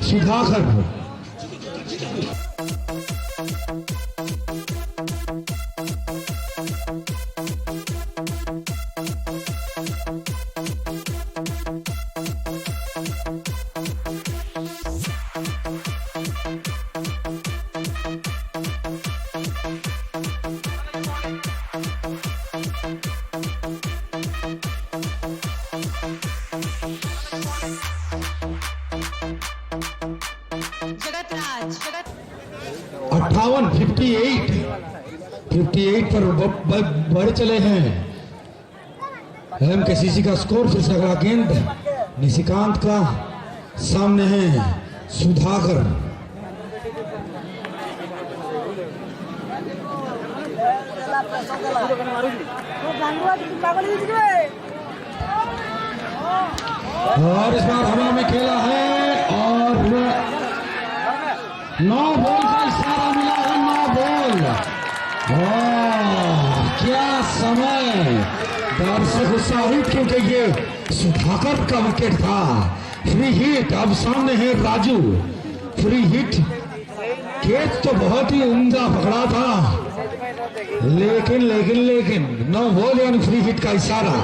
सुधाकर। जगतराज 58 पर बढ़ चले हैं एमकेसीसी का स्कोर। फिर से अगला गेंद निशिकांत का, सामने है सुधाकर। और इस बार हवा में खेला है और 9 बॉल का इशारा मिला है। 9 बॉल। क्या समय, दर्शक उत्साहित क्योंकि ये सुधाकर का विकेट था। फ्री हिट, अब सामने है राजू। फ्री हिट, कैच तो बहुत ही उम्दा पकड़ा था, लेकिन 9 बॉल यानी फ्री हिट का इशारा।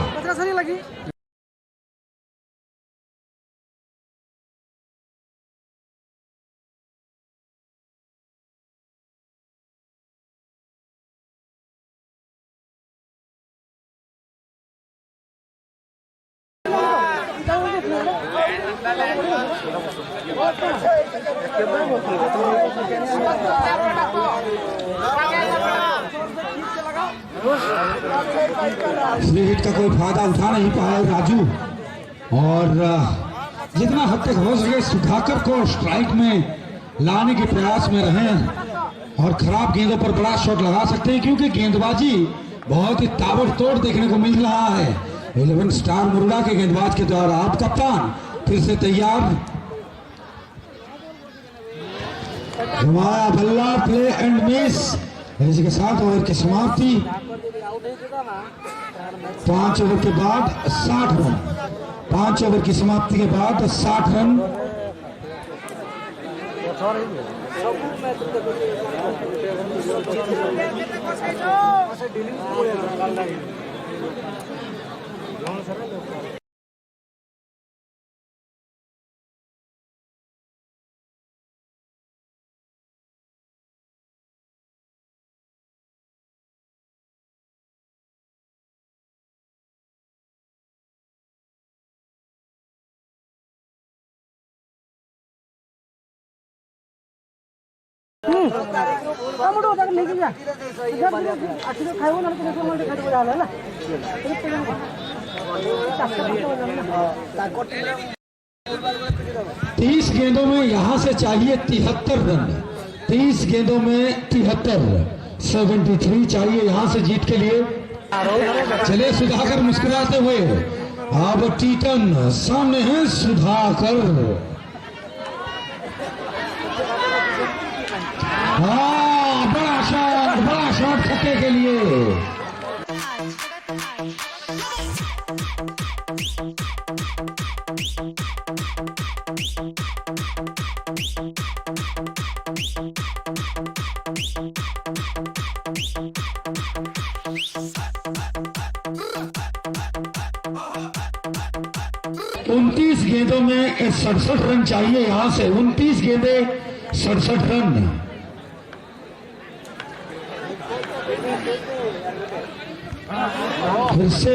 फ्री हिट का कोई फायदा उठा नहीं पाया राजू, और जितना हद तक हो सके सुधाकर को स्ट्राइक में लाने के प्रयास में रहें और खराब गेंदों पर बड़ा शॉट लगा सकते हैं, क्योंकि गेंदबाजी बहुत ही ताबड़तोड़ देखने को मिल रहा है 11 स्टार मुरुड़ा के गेंदबाज के द्वारा। आप कप्तान फिर से तैयार, घुमाया बल्ला, प्ले एंड मिस। इसी के साथ ओवर की समाप्ति। 5 ओवर के बाद 60 रन, 5 ओवर की समाप्ति के बाद 60 रन। तीस गेंदों में यहां से चाहिए 73 रन, 30 गेंदों में 73 चाहिए यहां से जीत के लिए। चले सुधाकर मुस्कुराते हुए, अब टीटन सामने है सुधाकर। बड़ा शॉट छक्के के लिए। उनतीस गेंदों में 67 रन चाहिए यहां से, 29 गेंदे 67 रन। फिर से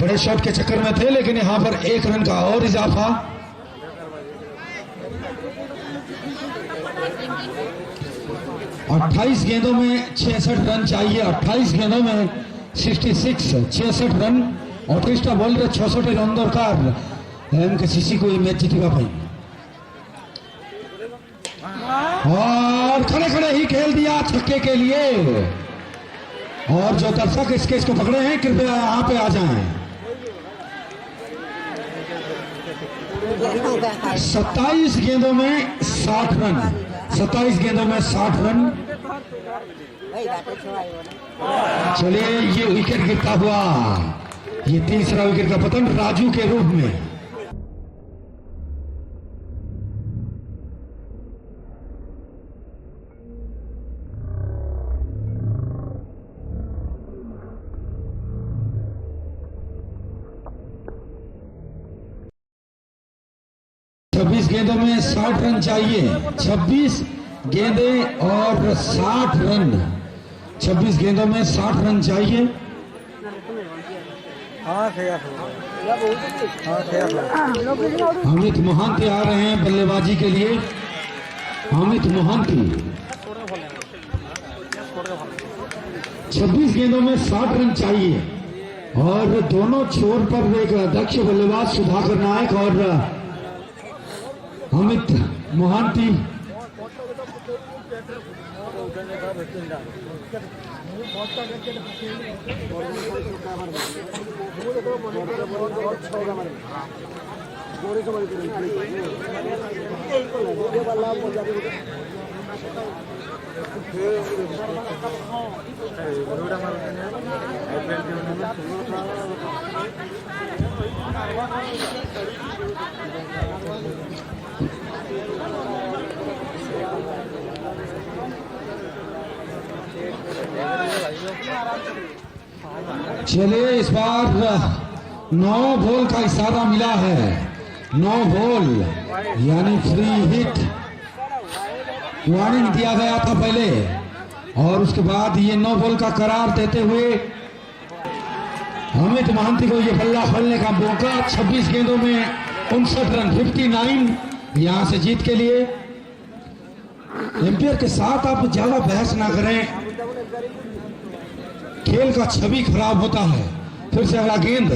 बड़े शॉट के चक्कर में थे, लेकिन यहां पर 1 रन का और इजाफा। अट्ठाईस गेंदों में 66 रन चाहिए, 28 गेंदों में 66 रन। अठेइसटा बॉल 66 रन दरकार एमकेसीसी को मैच जीतवा पाई, और खड़े खड़े ही खेल दिया छक्के के लिए। और जो दर्शक इस केस को पकड़े हैं कृपया यहाँ पे आ जाएं। 27 गेंदों में 60 रन, 27 गेंदों में 60 रन। चलिए ये विकेट गिरता हुआ, ये तीसरा विकेट का पतन राजू के रूप में। छब्बीस गेंदों में 60 रन चाहिए, 26 गेंदे और 60 रन, 26 गेंदों में 60 रन चाहिए। अमित मोहंती आ रहे हैं बल्लेबाजी के लिए। अमित मोहंती 26 गेंदों में 60 रन चाहिए, और दोनों छोर पर एक दक्ष बल्लेबाज सुधाकर नायक और अमित मोहंती। चलिए इस बार 9 बॉल का इशारा मिला है, 9 बॉल यानी फ्री हिट। वार्निंग दिया गया था पहले, और उसके बाद ये 9 बॉल का करार देते हुए अमित मोहंती को ये बल्ला खोलने का मौका। 26 गेंदों में 59 रन 59 यहां से जीत के लिए। एम्पायर के साथ आप ज्यादा बहस ना करें, खेल का छवि खराब होता है। फिर से अगला गेंद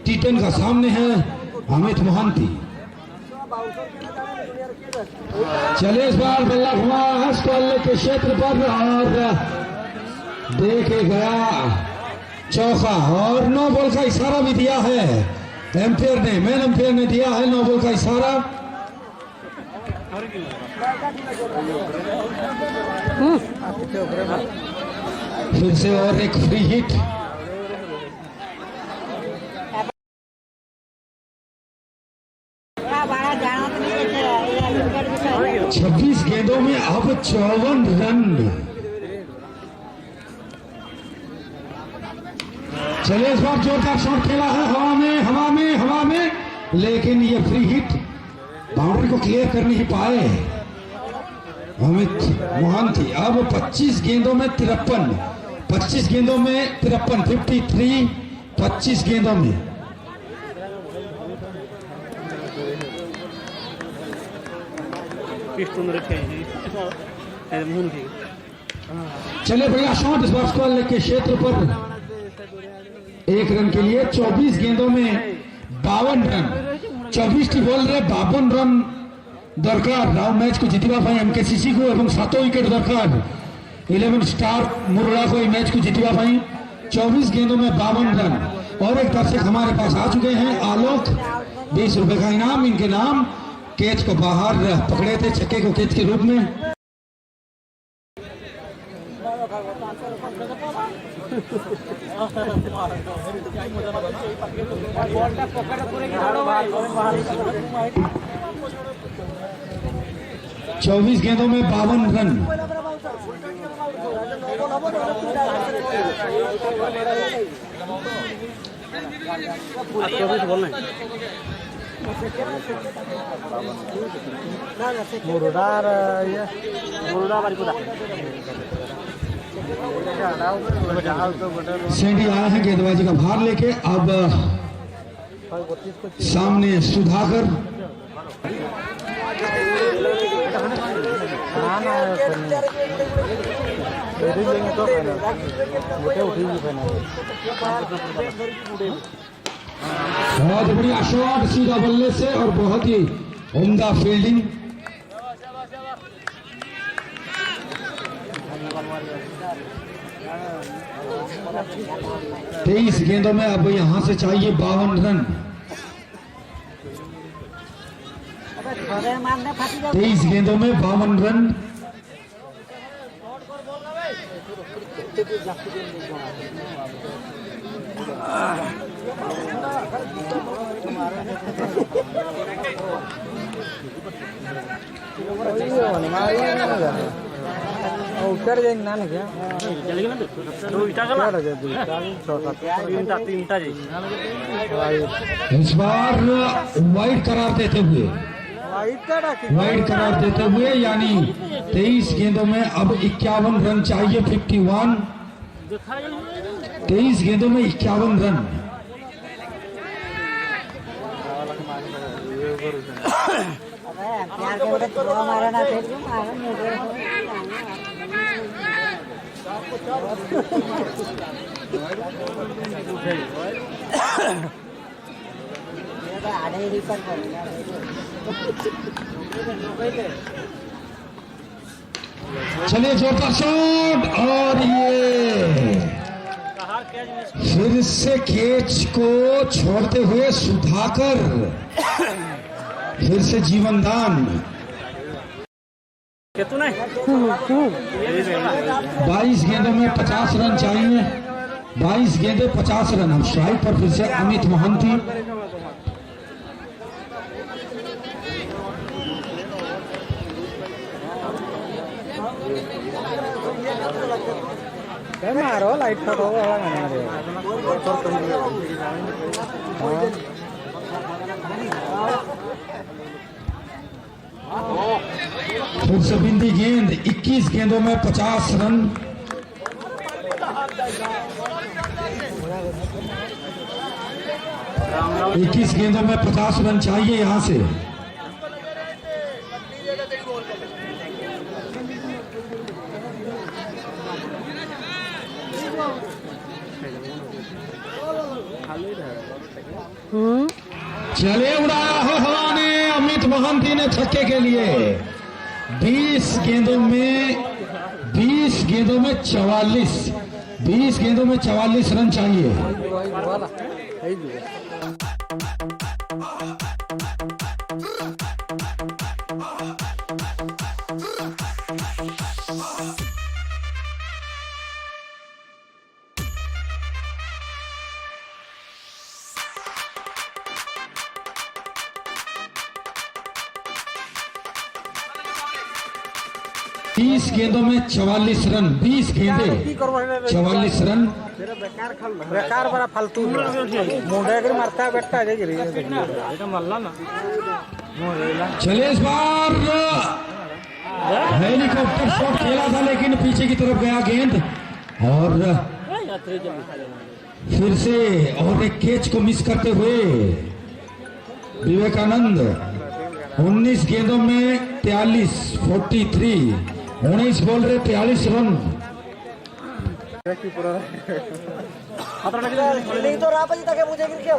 टी10 का सामने है अमित मोहंती। चले इस बार बल्ला घुमा अस्पताल के क्षेत्र पर और देखे गया चौका और 9 बॉल का इशारा भी दिया है एम्पायर ने, मेन एम्पायर ने दिया है 9 बॉल का इशारा। फिर से और एक फ्री हिट। नहीं 26 गेंदों में अब 54 रन। चलिए इस बार जोरदार शॉट खेला है हवा में, लेकिन ये फ्री हिट बाउंड्री को क्लियर कर नहीं पाए अमित मोहंती। अब 25 गेंदों में 53, 25 गेंदों में 53, 53, 25 गेंदों में। चले बढ़िया शॉट इस बार स्क्वायर लेग के क्षेत्र पर 1 रन के लिए। 24 गेंदों में 52 रन, 24 टी बॉल रे 52 रन दरकार राव मैच को जितवा पाई एमकेसीसी को एवं 7 विकेट दरकार 11 स्टार मुरड़ा को मैच को जितवा पाई। 24 गेंदों में 52 रन। और एक दर्शक हमारे पास आ चुके हैं आलोक, 20 रुपए का इनाम इनके नाम। कैच को बाहर पकड़े थे छक्के को कैच के रूप में। चौबीस गेंदों में 52 रन। सेंडी आया है गेंदबाजी का भार लेके। अब सामने सुधाकर, बहुत बढ़िया शॉट सीधा बल्ले से और बहुत ही उम्दा फील्डिंग। तेईस गेंदों में अब यहां से चाहिए 52 रन। 23 गेंदों में 52 रन। उत्तर जाएंगे ना क्या इस बार वाइड करार देते हुए यानी 23 गेंदों में अब 51 रन चाहिए। 51, 23 गेंदों में 51 रन। चलिए जोरदार शॉट और ये फिर से कैच को छोड़ते हुए सुधाकर, फिर से जीवन दान। 22 गेंदों में 50 रन चाहिए। 22 गेंदे 50 रन। हम स्ट्राइक पर फिर से अमित मोहंती। मारो लाइट फिर से बिंदी गेंद। 21 गेंदों में 50 रन। 21 गेंदों में 50 रन चाहिए यहाँ से। चले उड़ाया है हवा ने अमित महांती ने छक्के के लिए। 20 गेंदों में 44 रन चाहिए। गेंदों में 44 रन, 20 गेंदे 44 रन। बेकार बड़ा फालतू मुंडे कर मारता है बेटा जे गिरी এটা মারলা না चले इस बार हेलीकॉप्टर शॉट खेला था लेकिन पीछे की तरफ गया गेंद और फिर से और एक कैच को मिस करते हुए विवेकानंद। 19 गेंदों में 43 19 बॉल रे 43 रन। तो रापजी ताके मुझे गिर के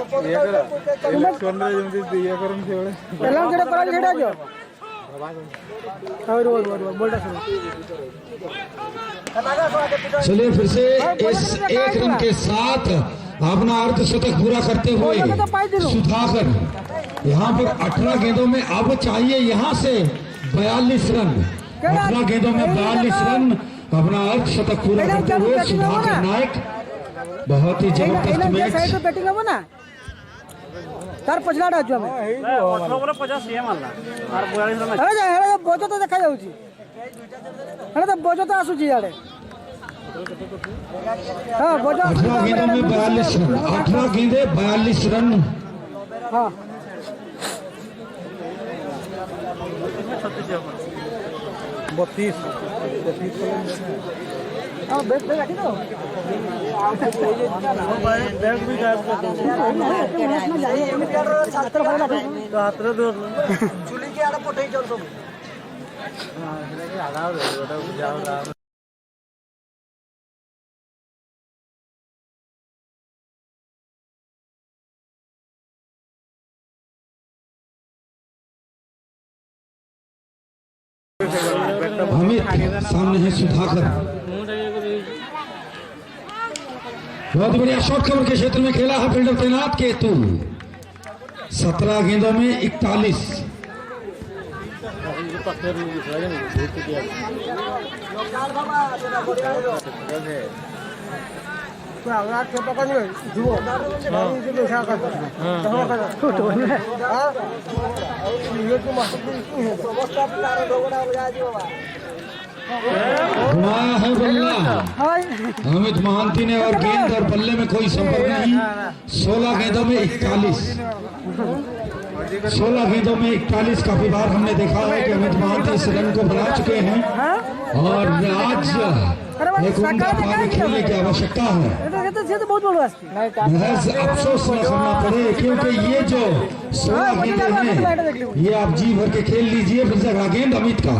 दिया करम सेवळे पहला जेडा करा जेडा जो और बोलता चलिए फिर से इस 1 रन के साथ अपना अर्धशतक पूरा करते हुए सुधाकर यहाँ पर 18 गेंदों में अब चाहिए यहाँ से 42 रन। 18 गेंदों में 42 रन अपना अर्धशतक पूरा करते हुए सुधाकर नायक। बहुत ही जबरदस्त मैच। बैटिंग हो ना तार पछला डाजो में 50 सीएम मारला और 42 रन अरे बोजो तो देखा जाउची अरे तो बोजो तो आसुची याडे। हां बोजो 18 गेंदों में 42 रन, 18 गेंदे 42 रन। हां 32 हां बैट पे रखी दो बैट भी गायब कर दो छात्र वाला छात्र दो चुली के आड़ा पोटे चल दो हां इसलिए आड़ा हो जाओ अमित सामने है सुधाकर। बहुत बढ़िया शॉट कवर के क्षेत्र में खेला है फील्डर तैनात केतु। 17 गेंदों में 41। घुमाया है बल्ला अमित महांती ने और गेंद और बल्ले में कोई संपर्क नहीं। 16 गेंदों में 41। 16 गेंदों में 41। काफी बार हमने देखा है कि अमित महांती इस रन को बना चुके हैं और आज एक उम्दा पारी खेलने की आवश्यकता है। महज अफसोस न करना पड़े क्योंकि ये जो 16 गेंदे हैं ये आप जी भर के खेल लीजिए। फिर से अगला गेंद अमित का।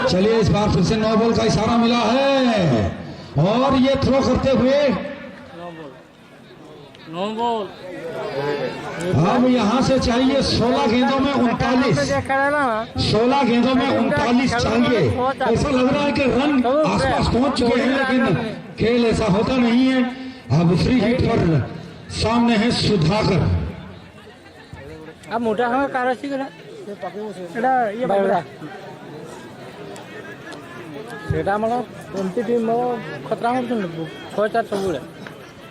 चलिए इस बार फिर से 9 बॉल का इशारा मिला है और ये थ्रो करते हुए अब यहाँ से चाहिए 16 गेंदों में 39। 16 गेंदों में 39 चाहिए। ऐसा लग रहा है कि रन आसपास पहुंच चुके हैं लेकिन खेल ऐसा होता नहीं है। अब दूसरी हिट पर सामने है सुधाकर। अब मोटा है काराची का एडा ये बाबा सेटा मला कोणती टीम खतरा होतो ना 6-4 सबुळे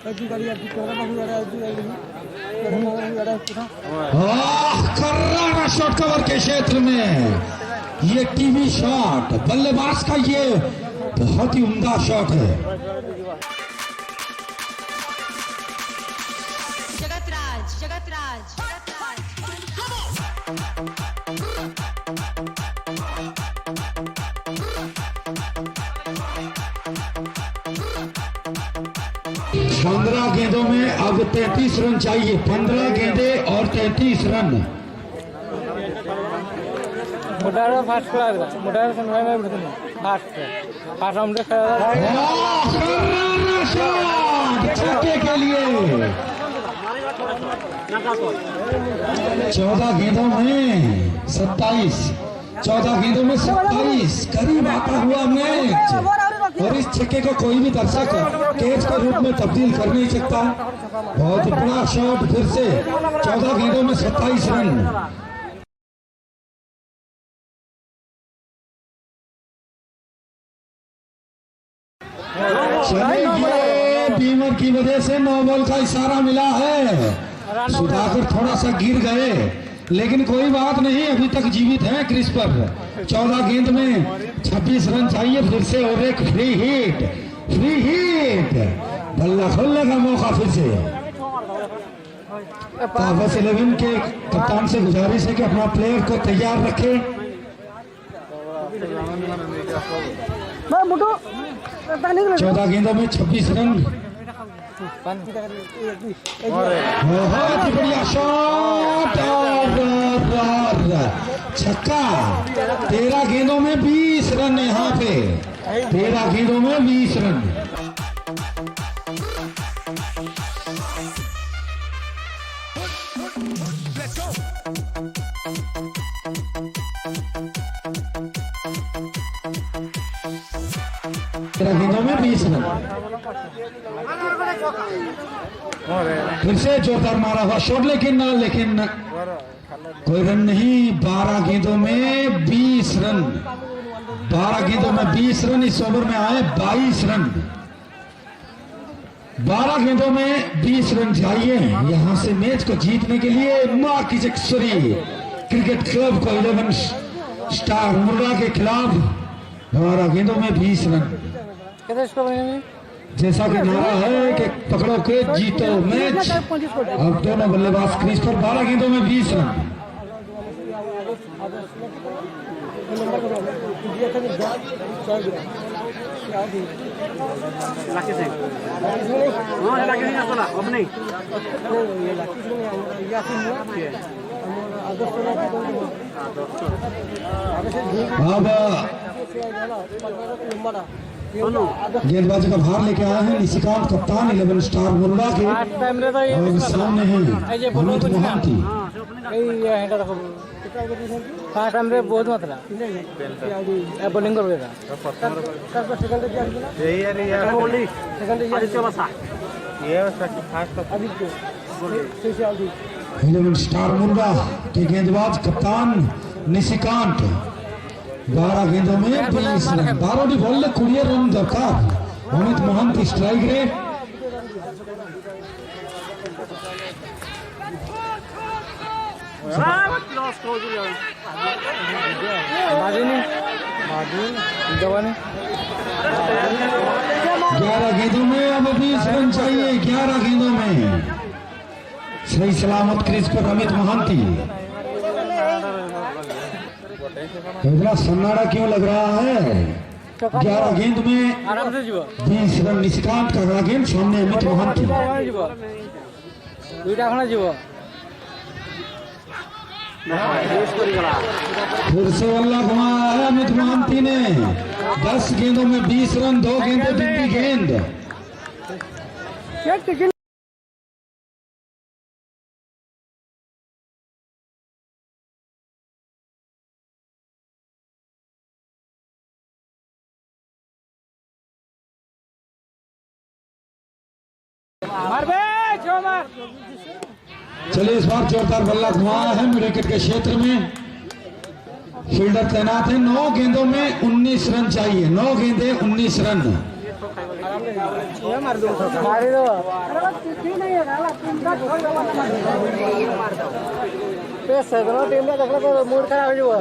अजी गाडी अजी कोरा बाबू गाडी अजी कर्रा शॉट कवर के क्षेत्र में ये टीवी शॉट बल्लेबाज का ये बहुत ही उम्दा शॉट है। जगतराज जगतराज 15 गेंदों में अब 33 रन चाहिए। 15 गेंदे और 33 रन। मुडारा फास्ट खेला मुडारा से मैं बिल्कुल फास्ट फास्ट हमने खेला छक्के के लिए 14 गेंदों में 27, 14 गेंदों में 27 करीब आता हुआ मैच। और इस छक्के को कोई भी दर्शक कैच के रूप में तब्दील कर नहीं सकता। बहुत ही बड़ा शॉट फिर से। 14 गेंदों में 27 रन। चलिए बीमर की वजह से 9 बॉल का इशारा मिला है। सुधाकर थोड़ा सा गिर गए, लेकिन कोई बात नहीं, अभी तक जीवित हैं क्रिस्पर। 14 गेंद में 26 रन चाहिए फिर से। और एक फ्री हिट, फ्री हिट, बल्ला खोलने का मौका फिर से। कागज 11 के कप्तान से गुजारिश है कि अपना प्लेयर को तैयार रखें। 14 गेंदों में 26 रन। बहुत ही बढ़िया शॉट और छक्का। 13 गेंदों में 20 रन यहाँ पे। 13 गेंदों में 20 रन। गेंदों में 20 रन। फिर से जोरदार मारा हुआ शॉट, लेकिन कोई रन नहीं। 12 गेंदों में 20 रन। 12 गेंदों में 20 रन। इस ओवर में आए 22 रन। 12 गेंदों में 20 रन चाहिए यहां से मैच को जीतने के लिए। मार्किजेक्सरी क्रिकेट क्लब को 11 स्टार मुर्गा के खिलाफ 12 गेंदों में 20 रन। जैसा कि नारा है कि पकड़ो के जीतो मैच। अब दोनों बल्लेबाज क्रीज पर। 12 गेंदों में 20 रन। गेंदबाजी का भार लेके आए हैं निशिकांत कप्तान 11 स्टार मुर्गा के। और सामने हैं अमित मोहंती। फास्ट टाइम रे बहुत मात्रा बोलिंग कर बेटा यही है यार बोली सेकंड आदित्य बसा ये फास्ट आदित्य 11 स्टार मुर्गा के गेंदबाज कप्तान निशिकांत। 12 गेंदों में 20 रन। 12 बॉल 20 रन दरकार। Amit Mohanty strike rate. जवानी 11 गेंदों में अब 20 रन चाहिए। 11 गेंदों में सही सलामत क्रीज पर अमित मोहंती। इतना सन्नाटा क्यों लग रहा है? 11 गेंद में 20 रन। निशिकांत का अगला गेंद सामने अमित मोहंती। फिर से बल्ला घुमाया है अमित मोहंती ने। 10 गेंदों में 20 रन। 2 गेंदें बिंदी गेंद। चलिए इस बार जोरदार बल्ला घुमाया है विकेट के क्षेत्र में। फील्डर तैनात है। 9 गेंदों में 19 रन चाहिए। 9 गेंदे 19 रन। मूड खराब हो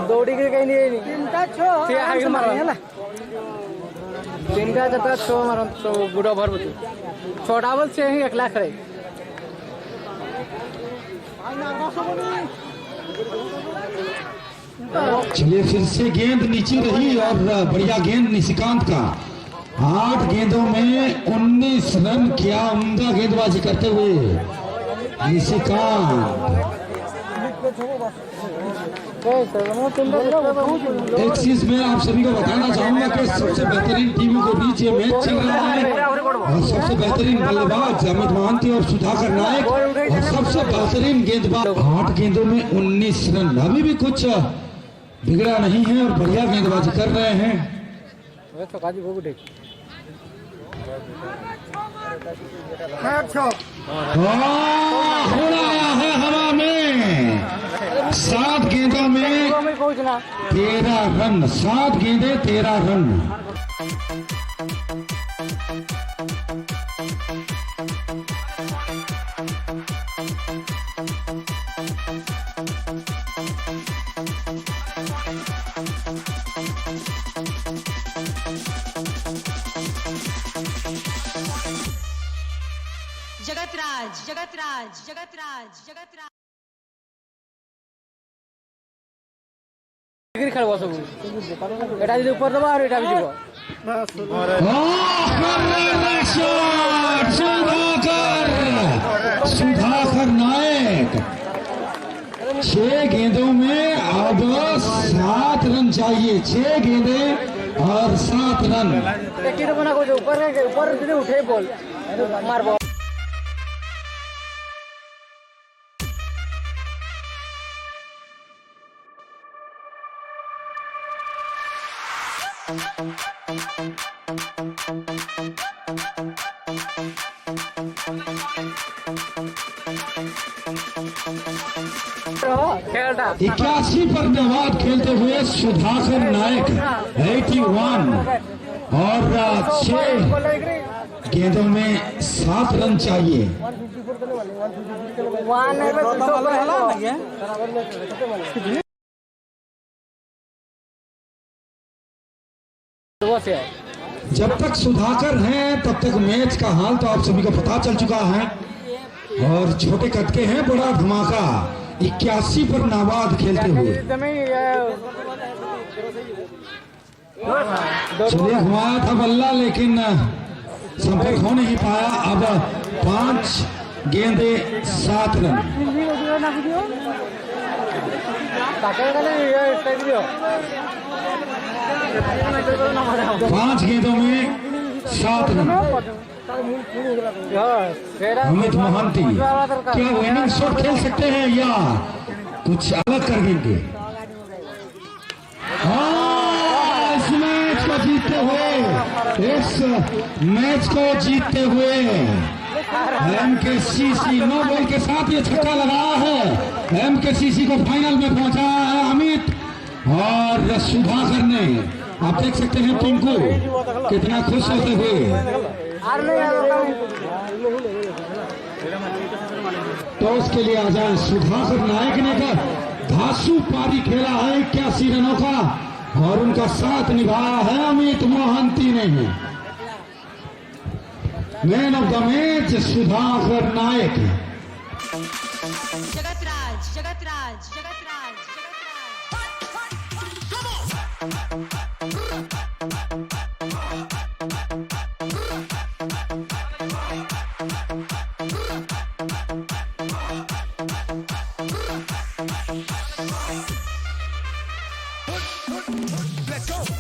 दौड़ी के कहीं नहीं 3टा 4टा 6 मार गुड़ा भर 6टा बल से ही 1 लाख रहे। चलिए फिर से गेंद नीचे रही और बढ़िया गेंद निशिकांत का। 8 गेंदों में 19 रन। क्या उम्दा गेंदबाजी करते हुए निशिकांत। एक चीज मैं आप सभी को बताना चाहूंगा कि सबसे बेहतरीन टीमों के बीच ये मैच चल रहा है और सबसे बेहतरीन बल्लेबाज अमित मोहंती और सुधाकर नायक और सबसे बेहतरीन गेंदबाज। 8 गेंदों में 19 रन। अभी भी कुछ बिगड़ा नहीं है और बढ़िया गेंदबाजी कर रहे हैं। उड़ाया है हवा में। 7 गेंदों में 13 रन। 7 गेंदे 13 रन। जगतराज जगतराज जगतराज जगतराज खेल सब এটা যদি উপর দেবো আর এটা দিব सुधाकर नायक। 6 गेंदों में अब 7 रन चाहिए। 6 गेंदे और 7 रन। ऊपर যদি উঠে বল মারবো। खेलता 81 पर नवाद खेलते हुए सुधाकर नायक 81 और 6 गेंदों में 7 रन चाहिए। जब तक सुधाकर हैं तब तक मैच का हाल तो आप सभी को पता चल चुका है और छोटे कद के हैं। बड़ा धमाका 81 पर नाबाद खेलते हुए चलिए घुमाया था बल्ला लेकिन संपर्क हो नहीं पाया। अब 5 गेंदे 7 रन। 5 गेंदों में 7 रन। अमित मोहंती क्या विनिंग शॉट खेल सकते हैं या कुछ अलग कर देंगे? इस मैच को जीतते हुए एमकेसीसी 9 बॉल के साथ ये छक्का लगाया है। एमकेसीसी को फाइनल में पहुंचाया है अमित और सुधाकर ने। आप देख सकते हैं टिंकू कितना खुश होते हुए। तो उसके लिए आ जाए सुधाकर नायक ने का धांसू पारी खेला है 81 रनों का और उनका साथ निभाया है अमित मोहंती ने। Man of the match Sudhakar Nayak. Jagatraj Jagatraj Jagatraj Let's go.